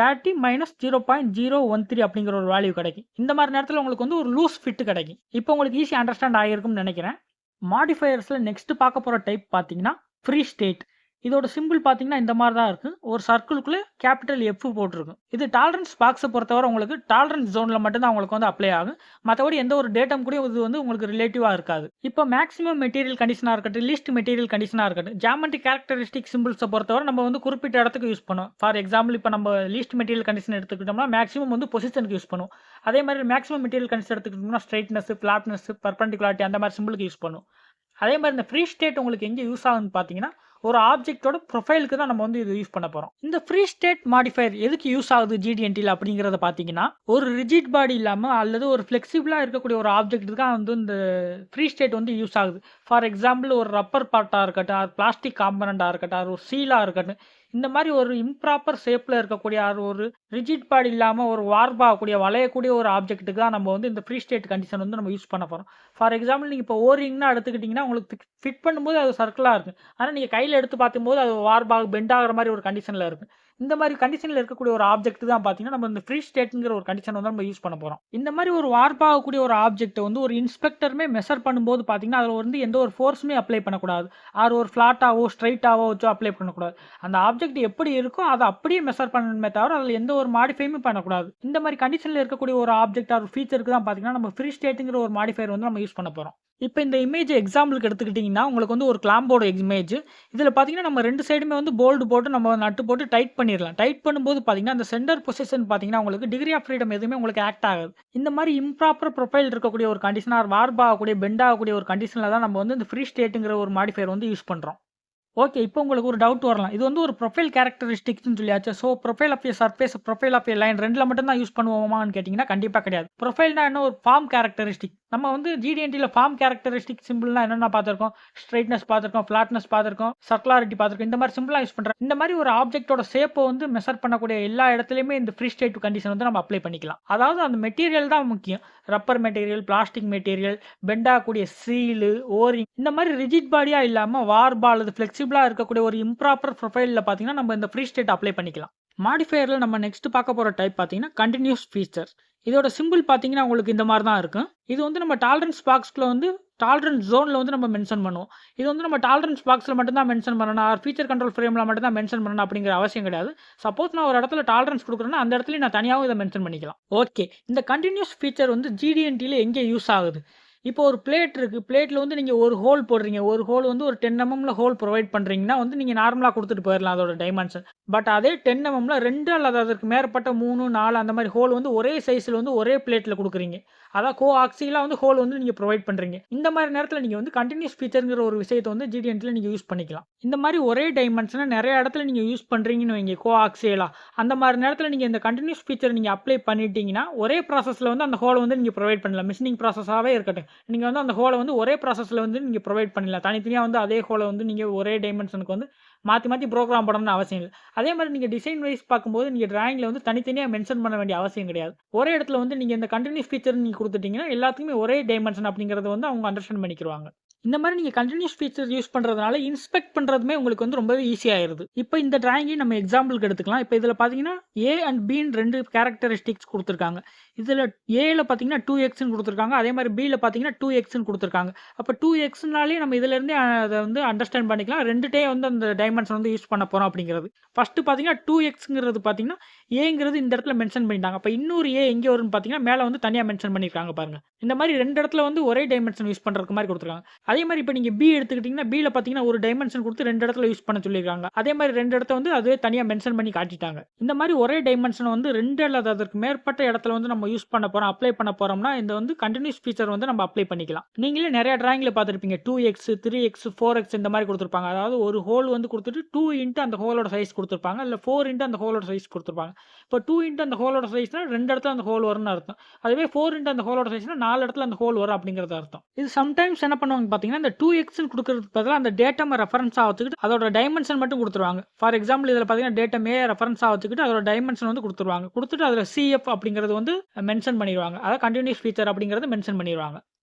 30 - 0.013 அப்படிங்கிற ஒரு வேல்யூ கிடைக்கும். இந்த மாதிரி நேரத்தில் உங்களுக்கு வந்து ஒரு லூஸ் ஃபிட் கிடைக்கும். இப்போ உங்களுக்கு ஈஸி அண்டர்ஸ்டாண்ட் ஆகிருக்கும்னு நினைக்கிறேன். மாடிஃபயர்ஸில் நெக்ஸ்ட் பார்க்க போகிற டைப் பார்த்தீங்கன்னா ஃப்ரீ ஸ்டேட். இதோட சிம்பிள் பார்த்தீங்கன்னா இந்த மாதிரி தான் இருக்குது. ஒரு சர்க்கிள்குள்ளே கேபிட்டல் F போட்டிருக்கும். இது டாலரன்ஸ் பாக்ஸை பொறுத்தவரை உங்களுக்கு டாலரன்ஸ் ஜோனில் மட்டும்தான் உங்களுக்கு வந்து அப்ளை ஆகும். மற்றபடி எந்த ஒரு டேட்டம் கூட இது வந்து உங்களுக்கு ரிலேட்டிவாக இருக்காது. இப்போ மேக்ஸிமம் மெட்டீரியல் கண்டிஷனாக இருக்கட்டும், லீஸ்ட் மெட்டீரியல் கண்டிஷனாக இருக்கட்டும், ஜாமெட்ரிக் கேரக்டரிஸ்டிக் சிம்பிள்ஸை பொறுத்தவரை நம்ம வந்து குறிப்பிட்ட இடத்துக்கு யூஸ் பண்ணுவோம். ஃபார் எக்ஸாம்பிள் இப்போ நம்ம லீஸ்ட் மெட்டீரியல் கண்டிஷன் எடுத்துக்கிட்டோம்னா மேக்ஸிமம் வந்து பொசிஷனுக்கு யூஸ் பண்ணுவோம். அதே மாதிரி மேக்ஸிமம் மெட்டீரியல் கண்டிஷன் எடுத்துக்கிட்டோம்னா ஸ்ட்ரைட்னஸ், ஃப்ளாட்னஸ், பர்பெண்டிகுலாரிட்டி அந்த மாதிரி சிம்பிளுக்கு யூஸ் பண்ணுவோம். அதே மாதிரி இந்த ஃப்ரீ ஸ்டேட் உங்களுக்கு எங்கே யூஸ் ஆகுதுன்னு பார்த்தீங்கன்னா ஒரு ஆப்ஜெக்ட்டோட ப்ரொஃபைலுக்கு தான் நம்ம வந்து இது யூஸ் பண்ண போகிறோம். இந்த ஃப்ரீ ஸ்டேட் மாடிஃபயர் எதுக்கு யூஸ் ஆகுது ஜிடிஎன்டியில் அப்படிங்கிறத பார்த்தீங்கன்னா ஒரு ரிஜிட் பாடி இல்லாமல் அல்லது ஒரு ஃப்ளெக்சிபிளாக இருக்கக்கூடிய ஒரு ஆப்ஜெக்ட்டுக்கு தான் வந்து இந்த ஃப்ரீ ஸ்டேட் வந்து யூஸ் ஆகுது. ஃபார் எக்ஸாம்பிள் ஒரு ரப்பர் பார்ட்டாக இருக்கட்டும், அது பிளாஸ்டிக் காம்பனண்ட்டாக இருக்கட்டும், அது ஒரு சீலாக இருக்கட்டும், இந்த மாதிரி ஒரு இம்ப்ராப்பர் ஷேப்பில் இருக்கக்கூடிய ஒரு ரிஜிட் பாடி இல்லாமல் ஒரு வார்ப் ஆகக்கூடிய வளையக்கூடிய ஒரு ஆப்ஜெக்ட்டுக்கு தான் நம்ம வந்து இந்த ஃப்ரீ ஸ்டேட் கண்டிஷன் வந்து நம்ம யூஸ் பண்ண போகிறோம். ஃபார் எக்ஸாம்பிள் நீங்கள் இப்போ ஓரிங்னா எடுத்துக்கிட்டிங்கன்னா உங்களுக்கு ஃபிட் பண்ணும்போது அது சர்க்கிளாக இருக்கும். ஆனால் நீங்கள் கையில் எடுத்து பார்க்கும்போது அது வார்பாக பெண்ட் ஆகிற மாதிரி ஒரு கண்டிஷனில் இருக்கும். இந்த மாதிரி கண்டிஷனில் இருக்கக்கூடிய ஒரு ஆப்ஜெக்ட் தான் பார்த்தீங்கன்னா நம்ம இந்த ஃப்ரீ ஸ்டேட்டுங்கிற ஒரு கண்டிஷன் வந்து நம்ம யூஸ் பண்ண போகிறோம். இந்த மாதிரி ஒரு வார்பாகக்கூடிய ஒரு ஆப்ஜெக்ட்டை வந்து ஒரு இன்ஸ்பெக்டருமே மெஷர் பண்ணும்போது பார்த்தீங்கன்னா அதில் வந்து எந்த ஒரு ஃபோர்ஸுமே அப்ளை பண்ணக்கூடாது. ஒரு ஃப்ளாட்டாவோ ஸ்ட்ரைட்டாவோ வச்சோ அப்ளை பண்ணக்கூடாது. அந்த ஆப்ஜெக்ட் எப்படி இருக்கோ அதை அப்படியே மெஷர் பண்ணணுமே தவிர அதில் எந்த ஒரு மாடிஃபையுமே பண்ணக்கூடாது. இந்த மாதிரி கண்டிஷனில் இருக்கக்கூடிய ஒரு ஆப்ஜெக்ட் ஒரு ஃபீச்சருக்கு தான் பார்த்தீங்கன்னா நம்ம ஃப்ரீ ஸ்டேட்டுங்கிற ஒரு மாடிஃபயர் வந்து நம்ம யூஸ் பண்ண போகிறோம். இப்போ இந்த இமேஜ் எக்ஸாம்பிளுக்கு எடுத்துக்கிட்டிங்கன்னா உங்களுக்கு வந்து ஒரு கிளாம்போட இமேஜ். இதில் பார்த்தீங்கன்னா நம்ம 2 சைடுமே வந்து போல்டு போட்டு நம்ம நட்டு போட்டு டைட் பண்ணிடலாம். டைட் பண்ணும்போது பார்த்தீங்கன்னா அந்த சென்டர் பொசிஷன் பார்த்தீங்கன்னா உங்களுக்கு டிகிரி ஆஃப் ஃப்ரீடம் எதுவுமே உங்களுக்கு ஆக்ட் ஆகாது. இந்த மாதிரி இம்ப்ராப்பர் ப்ரொஃபைல் இருக்கக்கூடிய ஒரு கண்டிஷனாக வார்ப் ஆகக்கூடிய பெண்ட் ஆகக்கூடிய ஒரு கண்டிஷனில் தான் நம்ம வந்து இந்த ஃப்ரீ ஸ்டேட்டுங்கிற ஒரு மாடிஃபயர் வந்து யூஸ் பண்ணுறோம். ஓகே, இப்போ உங்களுக்கு ஒரு டவுட் வரலாம். இது வந்து ஒரு ப்ரொஃபைல் கேரக்டரிஸ்டிக்ஸ்னு சொல்லியாச்சு. So profile of a surface, profile of a line 2ல மட்டும் தான் யூஸ் பண்ணுவோமான்னு கேட்டிங்கன்னா கண்டிப்பாக கிடையாது. ப்ரொஃபைல்னா என்ன, ஒரு ஃபார்ம் கேரக்டரிஸ்டிக். நம்ம வந்து ஜிடிஎன்டியில் ஃபார்ம் கேரக்டரிஸ்டிக் சிம்பிள்னா என்னென்ன பார்த்துருக்கோம், ஸ்ட்ரைட்னஸ் பார்த்துருக்கோம், ஃப்ளாட்னஸ் பார்த்துருக்கோம், சர்க்குலாரிட்டி பார்த்துருக்கோம். இந்த மாதிரி சிம்பிளாக யூஸ் பண்ணுறோம். இந்த மாதிரி ஒரு ஆப்ஜெக்ட்டோட ஷேப்பை வந்து மெஷர் பண்ணக்கூடிய எல்லா இடத்துலையுமே இந்த ஃப்ரீ ஸ்டேட் கண்டிஷன் வந்து நம்ம அப்ளை பண்ணிக்கலாம். அதாவது அந்த மெட்டீரியல் தான் முக்கியம். Rubber material, plastic material, bend ஆகக்கூடிய சீலு, ஓரிங், இந்த மாதிரி ரிஜிட் பாடியாக இல்லாமல் வார்பா அல்லது ஃப்ளெக்சிபிளாக இருக்கக்கூடிய ஒரு இம்ப்ராப்பர் ப்ரொஃபைலில் பார்த்தீங்கன்னா நம்ம இந்த ஃப்ரீ ஸ்டேட் அப்ளை பண்ணிக்கலாம். மாடிஃபயரில் நம்ம நெக்ஸ்ட் பார்க்க போகிற டைப் பார்த்தீங்கன்னா கண்டினியூஸ் ஃபீச்சர்ஸ். இதோட சிம்பிள் பார்த்தீங்கன்னா, உங்களுக்கு இந்த மாரி தான் இருக்கும். இது வந்து நம்ம டாலரன்ஸ் பாக்ஸ்க்குள்ள வந்து டாலரன்ஸ் ஜோன்ல வந்து நம்ம மென்ஷன் பண்ணுவோம். இது வந்து நம்ம டாலரன்ஸ் பாக்ஸ்ல மட்டும் தான் மென்ஷன் பண்ணணும். ஆர் ஃபீச்சர் கண்ட்ரோல் ஃப்ரேம்ல மட்டும் தான் மென்ஷன் பண்ணணும் அப்படிங்கிற அவசியம் கிடையாது. சப்போஸ் நான் ஒரு இடத்துல டாலரன்ஸ் குடுக்குறேன்னா, அந்த இடத்துலயும் நான் தனியாவும் இத மென்ஷன் பண்ணிக்கலாம். ஓகே. இந்த கன்டினியூஸ் ஃபீச்சர் வந்து GDNTல எங்கே யூஸ் ஆகுது? இப்போ ஒரு பிளேட் இருக்கு. பிளேட்ல வந்து நீங்க ஒரு ஹோல் போடுறீங்க. ஒரு ஹோல் வந்து ஒரு 10 mmல ஹோல் புரொவைட் பண்றீங்கன்னா வந்து நீங்க நார்மலா குடுத்துட்டு போயிரலாம் அதோட டைமென்ஷன். பட் அதே 10 mmல 2 அல்லது அதற்கு மேற்பட்ட 3, 4 அந்த மாரி ஹோல் வந்து ஒரே சைஸ்ல வந்து ஒரே பிளேட்ல குடுக்குறீங்க. அதான் கோஆக்சியலா வந்து ஹோல் வந்து நீங்க புரொவைட் பண்றீங்க. இந்த மாரி நேரத்துல நீங்க வந்து கன்டினியூஸ் ஃபீச்சர்ங்கிற ஒரு விஷயத்த வந்து GDNTல நீங்க யூஸ் பண்ணிக்கலாம். இந்த மாரி ஒரே டைமென்ஷன நெறைய இடத்துல நீங்க யூஸ் பண்றீங்கன்னு வைங்க கோஆக்சியலா. அந்த மாரி நேரத்துல நீங்க இந்த கன்டினியூஸ் ஃபீச்சர் நீங்க அப்ளை பண்ணிட்டீங்கன்னா, ஒரே ப்ராசஸ்ல வந்து அந்த ஹோல வந்து நீங்க புரொவைட் பண்ணலாம். மெஷினிங் ப்ராசஸாவே இருக்கட்டும். நீங்க வந்து அந்த ஹோல வந்து ஒரே ப்ராசஸ்ல வந்து நீங்க புரொவைட் பண்ணிடலாம். தனித்தனியா வந்து அதே ஹோல வந்து நீங்க ஒரே டைமென்ஷனுக்கு வந்து மாத்தி மாத்தி புரோகிராம் பண்ணணும்னு அவசியம் இல்ல. அதே மாரி நீங்க டிசைன் வைஸ் பார்க்கும்போது நீங்க டிராயிங்ல வந்து தனித்தனியா மென்ஷன் பண்ண வேண்டிய அவசியம் கிடையாது. ஒரே இடத்துல வந்து நீங்க இந்த கன்டினியூஸ் ஃபீச்சர் நீங்க குடுத்துட்டீங்கன்னா, எல்லாத்துக்குமே ஒரே டைமென்ஷன் அப்படிங்கிறத வந்து அவங்க அண்டர்ஸ்டாண்ட் பண்ணிக்கிருவாங்க. இந்த மாரி நீங்க கன்டினியூஸ் ஃபீச்சர் யூஸ் பண்றதுனால, இன்ஸ்பெக்ட் பண்றதுமே உங்களுக்கு வந்து ரொம்பவே ஈஸி ஆயிருது. இப்ப இந்த டிராயிங்கையும் நம்ம எக்ஸாம்பிள்க்கு எடுத்துக்கலாம். இப்ப இதுல பார்த்தீங்கன்னா, A அண்ட் Bன்னு 2 கேரக்டரிஸ்டிக்ஸ் குடுத்துருக்காங்க. இதுல Aல பார்த்தீங்கன்னா 2xன்னு குடுத்துருக்காங்க. அதே மாரி Bல பார்த்தீங்கன்னா 2xன்னு குடுத்துருக்காங்க. அப்ப 2xனாலே நம்ம இதுலருந்தே அத வந்து அண்டர்ஸ்டாண்ட் பண்ணிக்கலாம். 2ட்டயும் வந்து அந்த டைமென்ஷன் வந்து யூஸ் பண்ண போறோம் அப்படிங்கிறது. ஃபர்ஸ்ட் பார்த்தீங்கன்னா 2xங்கிறது பார்த்தீங்கன்னா, Aங்கிறது இந்த இடத்துல மென்ஷன் பண்ணிட்டாங்க. அப்ப இன்னொரு A எங்க வரும்னு பார்த்தீங்கன்னா, மேல வந்து தனியா மென்ஷன் பண்ணியிருக்காங்க பாருங்க. இந்த மாரி 2 இடத்துல வந்து ஒரே டைமென்ஷன் யூஸ் பண்றதுக்கு மாரி குடுத்துருக்காங்க. அதே மாரி இப்ப நீங்க B எடுத்துக்கிட்டீங்கன்னா, Bல பார்த்தீங்கன்னா ஒரு டைமென்ஷன் குடுத்து 2 இடத்துல யூஸ் பண்ண சொல்லியிருக்காங்க. அதே மாரி 2 இடத்த வந்து அதுவே தனியா மென்ஷன் பண்ணி காட்டிட்டாங்க. இந்த மாரி ஒரே டைமென்ஷன வந்து 2 அல்லது அதற்கு மேற்பட்ட இடத்துல வந்து நம்ம யூஸ் பண்ண போறோம், அப்ளை பண்ண போறோம்னா, இந்த வந்து கன்டினியூஸ் ஃபீச்சர் வந்து நம்ம அப்ளை பண்ணிக்கலாம். நீங்களே நெறைய டிராயிங்ல பார்த்திருப்பீங்க. 2x, 3x, 4x இந்த மாரி குடுத்துருப்பாங்க. அதாவது ஒரு ஹோல் வந்து குடுத்துட்டு 2 இன்டு அந்த ஹோலோட சைஸ் குடுத்துருப்பாங்க. இல்ல 4 இன்டு அந்த ஹோலோட சைஸ் குடுத்துருப்பாங்க. இப்ப 2 இன்டு அந்த ஹோலோட சைஸ்னா 2 இடத்துல அந்த ஹோல் வரும்னு அர்த்தம். அதுவே 4 இன்டு அந்த ஹோலோட சைஸ்னா 4 இடத்துல அந்த ஹோல் வரும் அப்படிங்கிறது அர்த்தம். இது சம்டைம்ஸ் என்ன பண்ணுவாங்க பார்த்தீங்கன்னா, இந்த 2xன்னு குடுக்குறதுக்கு பதிலா அந்த டேட்டம ரெஃபரன்ஸா வச்சுக்கிட்டு அதோட டைமென்ஷன் மட்டும் குடுத்துருவாங்க. ஃபார் எக்ஸாம்பிள் இதுல பார்த்தீங்கன்னா, டேட்டம் A ரெஃபரன்ஸா வச்சுக்கிட்டு அதோட டைமென்ஷன் வந்து குடுத்துருவாங்க. குடுத்துட்டு அதுல CF அப்படிங்கிறது வந்து மென்ஷன் பண்ணிருவாங்க. அதாவது கன்டினியூஸ் ஃபீச்சர் அப்படிங்கிறத மென்ஷன் பண்ணிருவாங்க.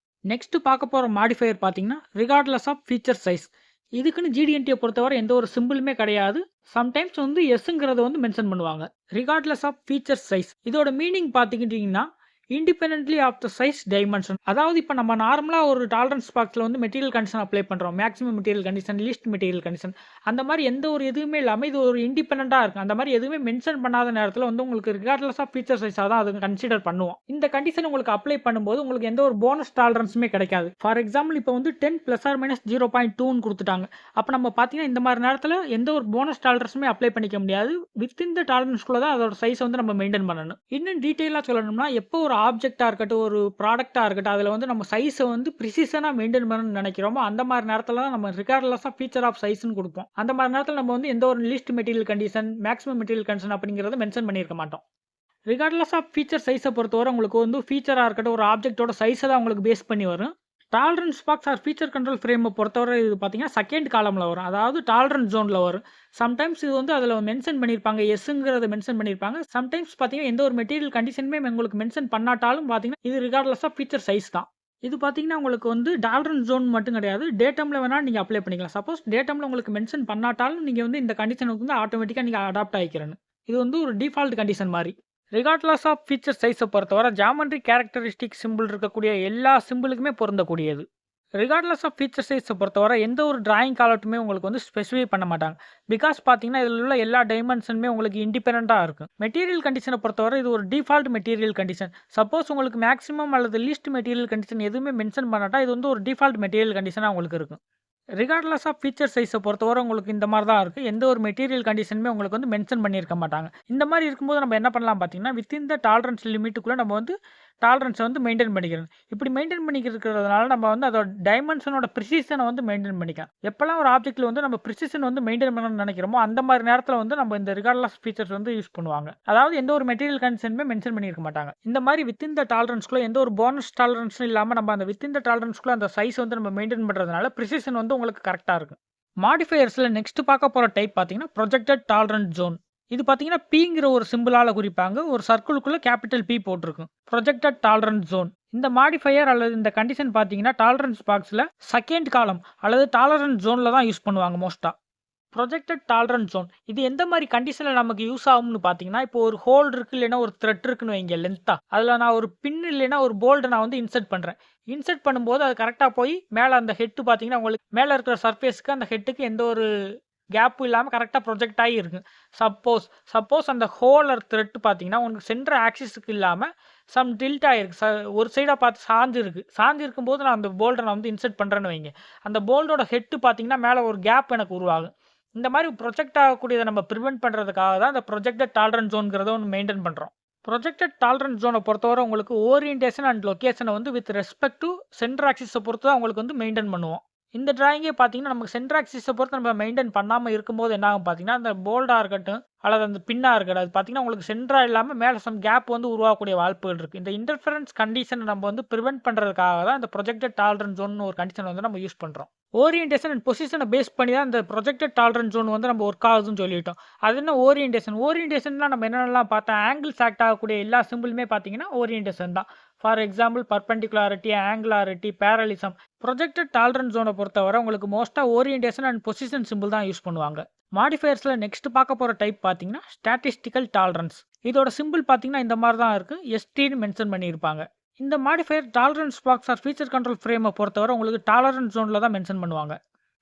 நெக்ஸ்ட் பார்க்க போற மாடிஃபையர் பார்த்தீங்கன்னா, ரிகார்ட்லெஸ் ஆஃப் ஃபீச்சர் சைஸ். இதுக்குன்னு GDNTய பொறுத்தவரை எந்த ஒரு சிம்பிளுமே கிடையாது. சம்டைம்ஸ் வந்து எஸ்ங்கிறத வந்து மென்ஷன் பண்ணுவாங்க. Regardless of feature size. இதோட மீனிங் பார்த்துக்கிட்டீங்கன்னா, independently of the size dimension. அதாவது இப்ப நம்ம நார்மலா ஒரு டாலரன்ஸ் பாக்ஸ்ல வந்து மெட்டீரியல் கண்டிஷன் அப்ளை பண்றோம். Maximum material condition, least material condition. அந்த மாரி எந்த ஒரு எதுவுமே இல்லாம இது ஒரு இண்டிபெண்டன்ட்டா இருக்கும். அந்த மாரி எதுவுமே மென்ஷன் பண்ணாத நேரத்துல வந்து உங்களுக்கு ரிகார்ட்லெஸ் ஆஃப் ஃபீச்சர் சைஸா தான் அது கன்சிடர் பண்ணுவோம். இந்த கண்டிஷன் உங்களுக்கு அப்ளை பண்ணும்போது உங்களுக்கு எந்த ஒரு போனஸ் டாலரன்ஸுமே கிடைக்காது. ஃபார் எக்ஸாம்பிள் இப்ப வந்து 10 ± 0.2ன்னு குடுத்துட்டாங்க. அப்ப நம்ம பார்த்தீங்கன்னா, இந்த மாரி நேரத்துல எந்த ஒரு போனஸ் டாலரன்ஸுமே அப்ளை பண்ணிக்க முடியாது. வித்தின் த டாலரன்ஸ்குள்ள தான் அதோட சைஸ வந்து நம்ம மெயின்டெயின் பண்ணணும். இன்னும் டீட்டெயிலா சொல்லணும்னா, எப்போ ஒரு ஆப்ஜெக்ட்டா இருக்கட்டும், ஒரு ப்ராடக்ட்டா இருக்கட்டும், அதுல வந்து நம்ம சைஸ வந்து ப்ரிசிஷனா மெயின்டெயின் பண்ணணும்னு நெனைக்கிறோமோ, அந்த மாரி நேரத்துல தான் நம்ம ரிகார்ட்லெஸ் ஆஃப் ஃபீச்சர் ஆஃப் சைஸ்ன்னு குடுப்போம். அந்த மாரி நேரத்துல நம்ம வந்து எந்த ஒரு least material condition, maximum material condition அப்படிங்கிறத மென்ஷன் பண்ணியிருக்க மாட்டோம். ரிகார்ட்லெஸ் ஆஃப் ஃபீச்சர் சைஸ பொறுத்தவரை உங்களுக்கு வந்து ஃபீச்சரா இருக்கட்டும், ஒரு ஆப்ஜெக்ட்டோட சைஸ தான் உங்களுக்கு பேஸ் பண்ணி வரும். Tolerance box or feature control frame பொறுத்தவரை இது பார்த்தீங்கன்னா, செகண்ட் காலம்ல வரும். அதாவது டாலரன்ஸ் ஜோன்ல வரும். சம்டைம்ஸ் இது வந்து அதுல மென்ஷன் பண்ணியிருப்பாங்க. எஸ்ங்கிறத மென்ஷன் பண்ணியிருப்பாங்க. சம்டைம்ஸ் பார்த்தீங்கன்னா, எந்த ஒரு மெட்டீரியல் கண்டிஷனுமே உங்களுக்கு மென்ஷன் பண்ணாட்டாலும் பார்த்தீங்கன்னா, இது ரிகார்ட்லெஸ் ஆஃப் ஃபீச்சர் சைஸ் தான். இது பார்த்தீங்கன்னா, உங்களுக்கு வந்து டாலரன்ஸ் ஜோன் மட்டும் கிடையாது. டேட்டம்ல வேணா நீங்க அப்ளை பண்ணிக்கலாம். சப்போஸ் டேட்டம்ல உங்களுக்கு மென்ஷன் பண்ணாட்டாலும், நீங்க வந்து இந்த கண்டிஷனுக்கு வந்து ஆட்டோமேட்டிக்கா நீங்க அடாப்ட் ஆயிக்கிறணும். இது வந்து ஒரு டிஃபால்ட் கண்டிஷன் மாரி. ரிகார்ட்லெஸ் ஆஃப் ஃபீச்சர் சைஸ பொறுத்தவரை ஜியாமெட்ரிக் கேரக்டரிஸ்டிக் சிம்பிள் இருக்கக்கூடிய எல்லா சிம்பிளுக்குமே பொருந்தக்கூடியது. ரிகார்ட்லெஸ் ஆஃப் ஃபீச்சர் சைஸ பொறுத்தவரை எந்த ஒரு டிராயிங் காலவுட்டுமே உங்களுக்கு வந்து ஸ்பெசிஃபை பண்ண மாட்டாங்க. பிகாஸ் பார்த்தீங்கன்னா, இதில உள்ள எல்லா டைமென்ஷனுமே உங்களுக்கு இண்டிபெண்டன்ட்டா இருக்கும். மெட்டீரியல் கண்டிஷன பொறுத்தவரை இது ஒரு டிஃபால்ட் மெட்டீரியல் கண்டிஷன். சப்போஸ் உங்களுக்கு மேக்ஸிமம் அல்லது லீஸ்ட் மெட்டீரியல் கண்டிஷன் எதுவுமே மென்ஷன் பண்ணாட்டா, இது வந்து ஒரு டிஃபால்ட் மெட்டீரியல் கண்டிஷனா உங்களுக்கு இருக்கும். ரிகார்ட்லெஸ் ஆஃப் ஃபீச்சர் சைஸ பொறுத்தவரை உங்களுக்கு இந்த மாரி தான் இருக்கும். எந்த ஒரு மெட்டீரியல் கண்டிஷனுமே உங்களுக்கு வந்து மென்ஷன் பண்ணியிருக்க மாட்டாங்க. இந்த மாரி இருக்கும்போது நம்ம என்ன பண்ணலாம் பார்த்தீங்கன்னா, வித்தின் த டாலரன்ஸ் லிமிட்டுக்குள்ள நம்ம வந்து டாலரன்ஸ வந்து மெயின்டெயின் பண்ணிக்கிறணும். இப்படி மெயின்டெயின் பண்ணிக்கிறதுனால நம்ம வந்து அதோட டைமென்ஷனோட ப்ரிசிஷன வந்து மெயின்டெயின் பண்ணிக்கலாம். எப்பலாம் ஒரு ஆப்ஜெக்ட்ல வந்து நம்ம ப்ரிசிஷன் வந்து மெயின்டெயின் பண்ணணும்னு நெனைக்கிறோமோ, அந்த மாரி நேரத்துல வந்து நம்ம இந்த ரிகார்ட்லெஸ் ஃபீச்சர்ஸ் வந்து யூஸ் பண்ணுவாங்க. அதாவது எந்த ஒரு மெட்டீரியல் கண்டிஷனுமே மென்ஷன் பண்ணியிருக்க மாட்டாங்க. இந்த மாரி வித்தின் த டாலரன்ஸ்குள்ள எந்த ஒரு போனஸ் டாலரன்ஸும் இல்லாம நம்ம அந்த வித்தின் த டாலரன்ஸ்குள்ள அந்த சைஸ் வந்து நம்ம மெயின்டெயின் பண்றதுனால ப்ரிசிஷன் வந்து உங்களுக்கு கரெக்ட்டா இருக்கும். மாடிஃபையர்ஸ்ல நெக்ஸ்ட் பார்க்க போற டைப் பார்த்தீங்கன்னா, ப்ரொஜெக்டட் டாலரன்ஸ் ஜோன். இது பார்த்தீங்கன்னா, Pங்கிற ஒரு சிம்பிளால குறிப்பாங்க. ஒரு சர்க்கிள்குள்ள கேப்பிட்டல் P போட்டிருக்கும். Projected tolerance zone. இந்த மாடிஃபையர் அல்லது இந்த கண்டிஷன் பார்த்தீங்கன்னா, டாலரன்ஸ் பாக்ஸ்ல செகண்ட் காலம் அல்லது டாலரன்ஸ் ஜோன்ல தான் யூஸ் பண்ணுவாங்க மோஸ்ட்டா. ப்ரொஜெக்டட் டாலரன்ஸ் ஜோன் இது எந்த மாதிரி கண்டிஷன்ல நமக்கு யூஸ் ஆகும்னு பார்த்தீங்கன்னா, இப்போ ஒரு ஹோல் இருக்கு இல்லைன்னா ஒரு த்ரெட் இருக்குன்னு வைங்க லென்த்தா. அதில நான் ஒரு பின் இல்லைன்னா ஒரு போல்ட நான் வந்து இன்சர்ட் பண்றேன். இன்சர்ட் பண்ணும்போது அது கரெக்ட்டா போய் மேல அந்த ஹெட் பார்த்தீங்கன்னா, உங்களுக்கு மேல இருக்கிற சர்ஃபேஸ்க்கு அந்த ஹெட்டுக்கு எந்த ஒரு கேப்பும் இல்லாம கரெக்ட்டா ப்ரொஜெக்ட் ஆகி இருக்கு. சப்போஸ் அந்த ஹோல் ஆர் த்ரெட் பார்த்தீங்கன்னா, உங்களுக்கு சென்டர் ஆக்சிஸ்க்கு இல்லாம சம் டில்ட் ஆயிருக்கு. ஒரு சைடா பார்த்து சாஞ்சிருக்கு. சாஞ்சிருக்கும்போது நான் அந்த போல்ட நான் வந்து இன்சர்ட் பண்றேன்னு வைங்க. அந்த போல்டோட ஹெட் பார்த்தீங்கன்னா, மேல ஒரு கேப் எனக்கு உருவாகும். இந்த மாதிரி ப்ரொஜெக்ட் ஆகக்கூடியதை நம்ம பிரிவென்ட் பண்றதுக்காக தான் இந்த ப்ரொஜெக்டட் டாலரன்ஸ் ஜோன்ங்கிறத ஒண்ணு மெயின்டெயின் பண்றோம். ப்ரொஜெக்டட் டாலரன்ஸ் ஜோனை பொறுத்தவரை உங்களுக்கு ஓரியன்டேஷன் அண்ட் லொகேஷனை வந்து வித் ரெஸ்பெக்ட் டு சென்டர் ஆக்சிஸை பொறுத்து தான் உங்களுக்கு வந்து மெயின்டெயின் பண்ணுவோம். இந்த டிராயிங்கே பார்த்தீங்கன்னா, நமக்கு சென்டர் ஆக்சிஸை பொறுத்து நம்ம மெயின்டெயின் பண்ணாம இருக்கும்போது என்ன ஆகும் பார்த்தீங்கன்னா, அந்த போல்டா இருக்கட்டும் அல்லது அந்த பின்னா இருக்கட்டும், அது பார்த்தீங்கன்னா உங்களுக்கு சென்டரா இல்லாம மேல சம் கேப் வந்து உருவாகக்கூடிய வாய்ப்புகள் இருக்கு. இந்த இன்டர்ஃபரன்ஸ் கண்டிஷனை நம்ம வந்து பிரிவென்ட் பண்றதுக்காக தான் இந்த ப்ரொஜெக்டட் டாலரன்ஸ் ஜோன் ஒரு கண்டிஷன் வந்து நம்ம யூஸ் பண்றோம். ஓரியன்டேஷன் அண்ட் பொசிஷனை பேஸ் பண்ணி தான் இந்த ப்ரொஜெக்டட் டாலரன்ஸ் ஜோன் வந்து நம்ம ஒர்க் ஆகுதுன்னு சொல்லிட்டோம். அது என்ன ஓரியன்டேஷன்லாம் நம்ம என்னென்னலாம் பார்த்தோம், ஆங்கிள்ஸ் ஆக்ட் ஆகக்கூடிய எல்லா சிம்பிளுமே பார்த்தீங்கன்னா ஓரியன்டேஷன் தான். For example perpendicularity, angularity, parallelism. Projected tolerance ஜோனை பொறுத்தவரை உங்களுக்கு மோஸ்டா ஓரியன்டேஷன் அண்ட் பொசிஷன் சிம்பிள் தான் யூஸ் பண்ணுவாங்க. மாடிஃபயர்ஸ்ல நெக்ஸ்ட் பார்க்க போற டைப் பார்த்தீங்கன்னா ஸ்டாட்டிஸ்டிக்கல் டாலரன்ஸ். இதோட சிம்பிள் பார்த்தீங்கன்னா இந்த மாதிரி தான் இருக்கு. எஸ்டின்னு மென்ஷன் பண்ணியிருப்பாங்க. இந்த modifier tolerance box or feature control ஃப்ரேமை பொறுத்தவரை உங்களுக்கு டாலரன்ஸ் ஜோனில் தான் மென்ஷன் பண்ணுவாங்க.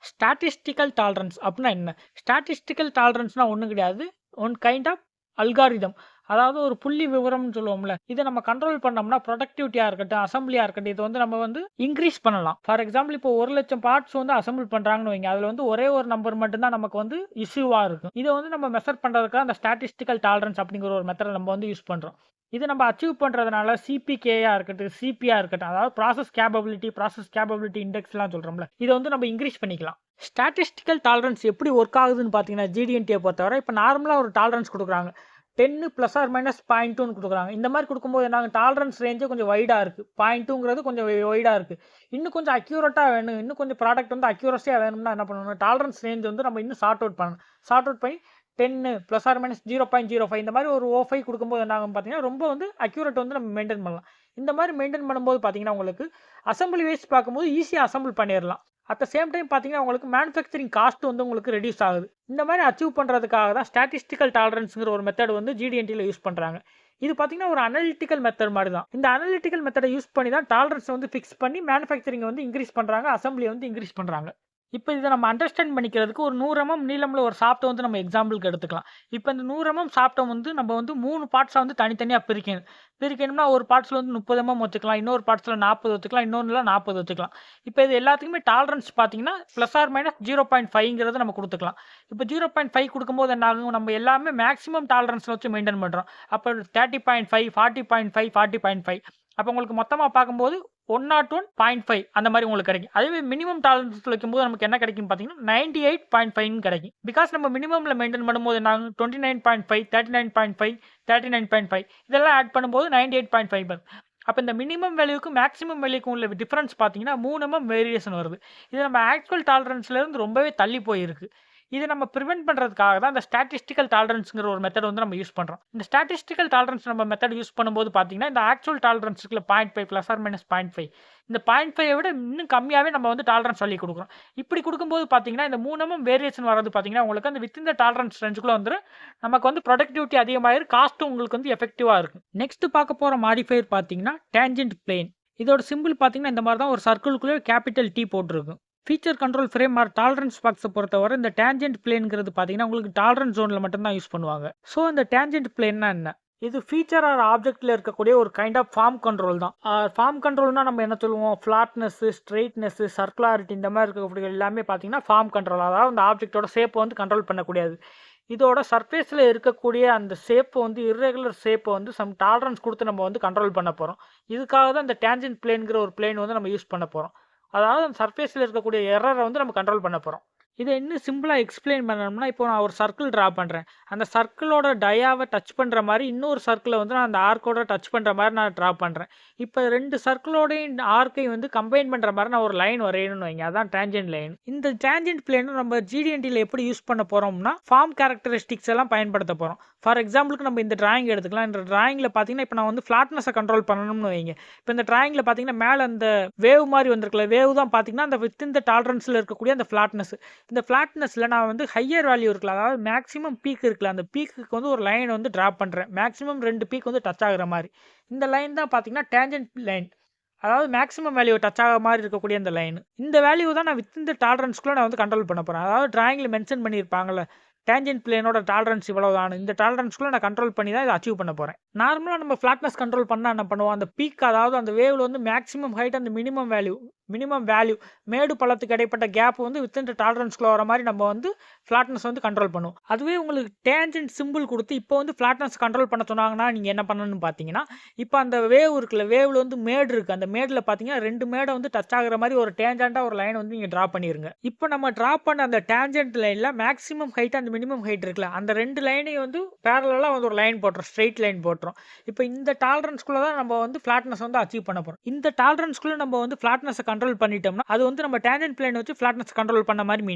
ஸ்டாட்டிஸ்டிக்கல் டாலரன்ஸ் அப்படின்னா என்ன? ஸ்டாட்டிஸ்டிக்கல் டாலரன்ஸ்னா ஒன்றும் கிடையாது, ஒன் கைண்ட் ஆஃப் அல்காரிதம். அதாவது ஒரு புள்ளி விவரம்னு சொல்லுவோம்ல, இதை நம்ம கண்ட்ரோல் பண்ணோம்னா ப்ரொடக்டிவிட்டியாக இருக்கட்டும், அசம்பிளியாக இருக்கட்டும், இது வந்து நம்ம வந்து இன்க்ரீஸ் பண்ணலாம். ஃபார் எக்ஸாம்பிள் இப்போ 1,00,000 பார்ட்ஸ் வந்து அசம்பிள் பண்ணுறாங்கன்னு வைங்க, அதில் வந்து ஒரே ஒரு நம்பர் மட்டும்தான் நமக்கு வந்து இஷ்யூவாக இருக்கும். இதை வந்து நம்ம மெஷர் பண்ணுறதுக்காக அந்த ஸ்டாட்டிஸ்டிக்கல் டாலரன்ஸ் அப்படிங்கிற ஒரு மெத்தடை நம்ம வந்து யூஸ் பண்ணுறோம். இது நம்ம அச்சீவ் பண்ணுறதுனால சிபிகேயா இருக்கட்டும், சிபியா இருக்கட்டும், அதாவது ப்ராசஸ் கேப்பபிலிட்டி இண்டெக்ஸ்லாம் சொல்கிறோம்ல, இதை வந்து நம்ம இன்க்ரீஸ் பண்ணிக்கலாம். ஸ்டாட்டிஸ்டிக்கல் டாலரன்ஸ் எப்படி ஒர்க் ஆகுதுன்னு பார்த்தீங்கன்னா, ஜிடிஎன்டியை பொறுத்தவரை இப்போ நார்மலாக ஒரு டாலரன்ஸ் கொடுக்குறாங்க, 10 ப்ளஸ் ஆர் மைனஸ் 0.2ன்னு கொடுக்குறாங்க. இந்த மாதிரி கொடுக்கும்போது நாங்கள் டாலரன்ஸ் ரேஞ்சே கொஞ்சம் வைடாக இருக்குது. 0.2ங்கிறது கொஞ்சம் வைடாக இருக்குது. இன்னும் கொஞ்சம் அக்யூரேட்டாக வேணும், இன்னும் கொஞ்சம் ப்ராடக்ட் வந்து அக்யூரஸியாக வேணும்னா என்ன பண்ணணும், டாலரன்ஸ் ரேஞ்ச் வந்து நம்ம இன்னும் சார்ட் அவுட் பண்ணணும். சார்ட் அவுட் பண்ணி 10 ப்ளஸ் ஆர் மைனஸ் 0.05 இந்த மாதிரி ஒரு O5 கொடுக்கும்போது என்ன ஆகும் பார்த்தீங்கன்னா, ரொம்ப வந்து அக்யூரேட் வந்து நம்ம மெயின்டைன் பண்ணலாம். இந்த மாதிரி மெயின்டைன் பண்ணும்போது பார்த்தீங்கன்னா, உங்களுக்கு அசம்பிளி வைஸ் பார்க்கும்போது ஈஸியாக அசம்பிள் பண்ணிடலாம். அட் த சேம் டைம் பார்த்தீங்கன்னா, உங்களுக்கு மேனுஃபேக்சரிங் காஸ்ட் வந்து உங்களுக்கு ரெடியூஸ் ஆகுது. இந்த மாதிரி அச்சீவ் பண்ணுறதுக்காக தான் ஸ்டாட்டிஸ்டிக்கல் டாலரன்ஸ்ங்கிற ஒரு மெத்தட் வந்து ஜிடிஎன்டியில் யூஸ் பண்ணுறாங்க. இது பார்த்தீங்கன்னா ஒரு அனலிட்டிக்கல் மெத்தட் மாதிரி தான். இந்த அனலிட்டிக்கல் மெத்தடை யூஸ் பண்ணி தான் டாலரன்ஸ் வந்து ஃபிக்ஸ் பண்ணி மேனுஃபேக்சரிங் வந்து இன்க்ரீஸ் பண்ணுறாங்க, அசம்பிளியை வந்து இன்க்ரீஸ் பண்ணுறாங்க. இப்போ இதை நம்ம அண்டர்ஸ்டாண்ட் பண்ணிக்கிறதுக்கு ஒரு 100 mm நீளம்ல ஒரு சாப்ட்டை வந்து நம்ம எக்ஸாம்பிளுக்கு எடுத்துக்கலாம். இப்போ இந்த 100 mm சாப்ட்டை வந்து நம்ம வந்து 3 பார்ட்ஸாக வந்து தனித்தனியாக பிரிக்கணும்னா ஒரு பார்ட்ஸில் வந்து 30 mm வச்சுக்கலாம், இன்னொரு பார்ட்ஸில் 40 வச்சுக்கலாம், இன்னொன்றில் 40 வச்சுக்கலாம். இப்போ இது எல்லாத்துக்குமே டாலரன்ஸ் பார்த்தீங்கன்னா ப்ளஸ் ஆர் மைனஸ் 0.5ங்கிறது நம்ம கொடுத்துக்கலாம். இப்போ 0.5 கொடுக்கும்போது என்ன ஆகும், நம்ம எல்லாமே மேக்ஸிமம் டாலரன்ஸில் வச்சு மெயின்டைன் பண்ணுறோம். அப்போ 30.5, 40.5, 40.5 அப்போ உங்களுக்கு மொத்தமாக பார்க்கும்போது 101.5 அந்த மாதிரி உங்களுக்கு கிடைக்கும். அதுவே மினிமம் டாலரன்ஸ் வைக்கும்போது நமக்கு என்ன கிடைக்கும் பார்த்தீங்கன்னா 98.5 கிடைக்கும். பிகாஸ் நம்ம மினிமம்ல மெயின்டைன் பண்ணும்போது என்ன 29.5, 39.5, 39.5 இதெல்லாம் ஆட் பண்ணும்போது 98.5 வரும். அப்போ இந்த மினிமம் வேல்யூக்கும் மேக்ஸிமம் வேல்யூக்கும் உள்ள டிஃபரன்ஸ் பார்த்தீங்கன்னா 3 mm வேரியேஷன் வருது. இது நம்ம ஆக்சுவல் டாலரன்ஸ்லேருந்து ரொம்பவே தள்ளி போயிருக்கு. இதை நம்ம ப்ரிவென்ட் பண்ணுறதுக்காக தான் இந்த ஸ்டாட்டிஸ்டிக்கல் டாலரன்ஸ்ங்கிற ஒரு மெத்தட் வந்து நம்ம யூஸ் பண்ணுறோம். இந்த ஸ்டாட்டிஸ்டிக்கல் டாலரன்ஸ் நம்ம மெத்தட் யூஸ் பண்ணும்போது பார்த்தீங்கன்னா, இந்த ஆக்சுவல் டாலரன்ஸுக்குள்ள 0.5 ப்ளஸ் ஆர் மைனஸ் 0.5 இந்த 0.5 விட இன்னும் கம்மியாகவே நம்ம வந்து டாலரன்ஸ் சொல்லி கொடுக்குறோம். இப்படி கொடுக்கும்போது பார்த்தீங்கன்னா, இந்த 3 mm வேரியேஷன் வரது பார்த்தீங்கன்னா, உங்களுக்கு அந்த வித்தின் த டாலரன்ஸ் ரேஞ்சுக்குள்ள வந்து நமக்கு வந்து ப்ரொடக்டிவிட்டி அதிகமாகிரு, காஸ்ட்டும் உங்களுக்கு வந்து எஃபெக்டிவாக இருக்கும். நெக்ஸ்ட் பார்க்க போகிற மாடிஃபையர் பார்த்தீங்கன்னா டேஞ்சென்ட் பிளேன். இதோட சிம்பிள் பார்த்தீங்கன்னா இந்த மாதிரி தான் ஒரு சர்க்கிள்குள்ளே கேபிட்டல் T போட்டிருக்கும். Feature control frame or tolerance பாக்ஸை பொறுத்தவரை இந்த டேஞ்சென்ட் பிளேன்ங்கிறது பார்த்தீங்கன்னா உங்களுக்கு டாலரன்ஸ் ஜோனில் மட்டும்தான் யூஸ் பண்ணுவாங்க. ஸோ இந்த டேஞ்சென்ட் பிளேன்னா என்ன? இது ஃபீச்சர் ஆர் ஆப்ஜெக்டில் இருக்கக்கூடிய ஒரு கைண்ட் ஆஃப் ஃபார்ம் கண்ட்ரோல் தான். ஃபார்ம் கண்ட்ரோல்னால் நம்ம என்ன சொல்லுவோம், ஃப்ளாட்னஸ்ஸு, ஸ்ட்ரெயிட்னஸ்ஸு, சர்க்குலாரிட்டி இந்த மாதிரி இருக்கக்கூடிய எல்லாமே பார்த்தீங்கன்னா ஃபார்ம் கண்ட்ரோல். அதாவது அந்த ஆப்ஜெக்டோட ஷேப்பை வந்து கண்ட்ரோல் பண்ணக்கூடியது. இதோட சர்ஃபேஸில் இருக்கக்கூடிய அந்த ஷேப்பை வந்து இர்ரெகுலர் ஷேப்பை வந்து சம் டாலரன்ஸ் கொடுத்து நம்ம வந்து கண்ட்ரோல் பண்ண போகிறோம். இதுக்காக தான் இந்த டேஞ்சென்ட் பிளேன்கிற ஒரு பிளேன் வந்து நம்ம யூஸ் பண்ண போகிறோம். அதாவது அந்த சர்ஃபேஸில் இருக்கக்கூடிய எரரை வந்து நம்ம கண்ட்ரோல் பண்ண போகிறோம். இதை இன்னும் சிம்பிளாக எக்ஸ்பிளைன் பண்ணணும்னா, இப்போ நான் ஒரு சர்க்கிள் ட்ரா பண்ணுறேன். அந்த சர்க்கிளோட டயாவை டச் பண்ணுற மாதிரி இன்னொரு சர்க்கிளை வந்து நான் அந்த ஆர்க்கோட டச் பண்ணுற மாதிரி நான் ட்ரா பண்ணுறேன். இப்போ 2 சர்க்கிளோடையும் ஆர்க்கையும் வந்து கம்பைன் பண்ணுற மாதிரி நான் ஒரு லைன் வரையணும்னு வைங்க, அதான் டேஞ்சென்ட் லைன். இந்த டேஞ்சென்ட் பிளேனை நம்ம ஜிடிஎன்டியில் எப்படி யூஸ் பண்ண போகிறோம்னா, ஃபார்ம் கேரக்டரிஸ்டிக்ஸ் எல்லாம் பயன்படுத்த போகிறோம். ஃபார் எக்ஸாம்பிளுக்கு நம்ம இந்த டிராயிங் எடுத்துக்கலாம். இந்த டிராயிங்கில் பார்த்தீங்கன்னா இப்போ நான் வந்து ஃப்ளாட்னஸை கண்ட்ரோல் பண்ணணும்னு வைங்க. இப்போ இந்த டிராயிங்கில் பார்த்தீங்கன்னா மேலே அந்த வேவ் மாதிரி வந்திருக்கல, வேவ் தான் பார்த்தீங்கன்னா அந்த வித்தின் த டாலரன்ஸில் இருக்கக்கூடிய அந்த ஃப்ளாட்னஸ். இந்த ஃப்ளாட்னஸ்ல நான் வந்து ஹையர் வேல்யூ இருக்குல்ல, அதாவது மேக்ஸிமம் பீக் இருக்குல்ல, அந்த பீக்குக்கு வந்து ஒரு லைன் வந்து டிரா பண்றேன். மேக்ஸிமம் 2 பீக் வந்து டச் ஆகுற மாரி. இந்த லைன் தான் பார்த்தீங்கன்னா டேன்ஜென்ட் லைன். அதாவது மேக்ஸிமம் வேல்யூ டச் ஆகுற மாரி இருக்கக்கூடிய இந்த லைன். இந்த வேல்யூ தான் நான் வித்தின் த டாலரன்ஸ்குள்ள நான் வந்து கண்ட்ரோல் பண்ண போறேன். அதாவது டிராயிங்ல மென்ஷன் பண்ணியிருப்பாங்கல்ல, டேன்ஜென்ட் பிளேனோட டாலரன்ஸ் இவ்வளவுதான். இந்த டாலரன்ஸ்குள்ள நான் கண்ட்ரோல் பண்ணி தான் இதை அச்சீவ் பண்ண போறேன். நார்மலா நம்ம ஃப்ளாட்னஸ் கண்ட்ரோல் பண்ணா என்ன பண்ணுவோம்? அந்த பீக், அதாவது அந்த வேவ்ல வந்து maximum height and minimum value மேடு பள்ளத்துக்கு இடைப்பட்ட கேப் வந்து வித்தின் த டாலரன்ஸ்குள்ள வர மாதிரி நம்ம வந்து ஃப்ளாட்னஸ் வந்து கண்ட்ரோல் பண்ணுவோம். அதுவே உங்களுக்கு டேன்ஜென்ட் சிம்பிள் கொடுத்து இப்போ வந்து ஃப்ளாட்னஸ் கண்ட்ரோல் பண்ண சொன்னாங்கன்னா நீங்க என்ன பண்ணணும்னு பார்த்தீங்கன்னா, இப்போ அந்த வேவ் இருக்குல்ல, வேவ்ல வந்து மேடு இருக்கு. அந்த மேடுல பார்த்தீங்கன்னா 2 மேடை வந்து டச் ஆகுற மாதிரி ஒரு டேஞ்சண்டா ஒரு லைன் வந்து நீங்க டிரா பண்ணிருங்க. இப்போ நம்ம டிரா பண்ண அந்த டேஞ்சென்ட் லைன்ல maximum height and minimum height இருக்குல்ல, அந்த 2 லைனையும் வந்து பேரலா வந்து ஒரு லைன் போட்டுரும், ஸ்ட்ரெயிட் லைன் போட்டுரும். இப்போ இந்த டாலரன்ஸ்குள்ள தான் நம்ம வந்து ஃப்ளாட்னஸ் வந்து அச்சீவ் பண்ண போறோம். இந்த டாலரன்ஸ்குள்ள நம்ம வந்து ஃப்ளாட்னஸ் கண்ட்ரோல் பண்ணிட்டோம்னா அது வந்து நம்ம டேன்ஜென்ட் பிளேன் வச்சு ஃப்ளாட்னஸ் கண்ட்ரோல் பண்ண மாதிரி மீனிங்.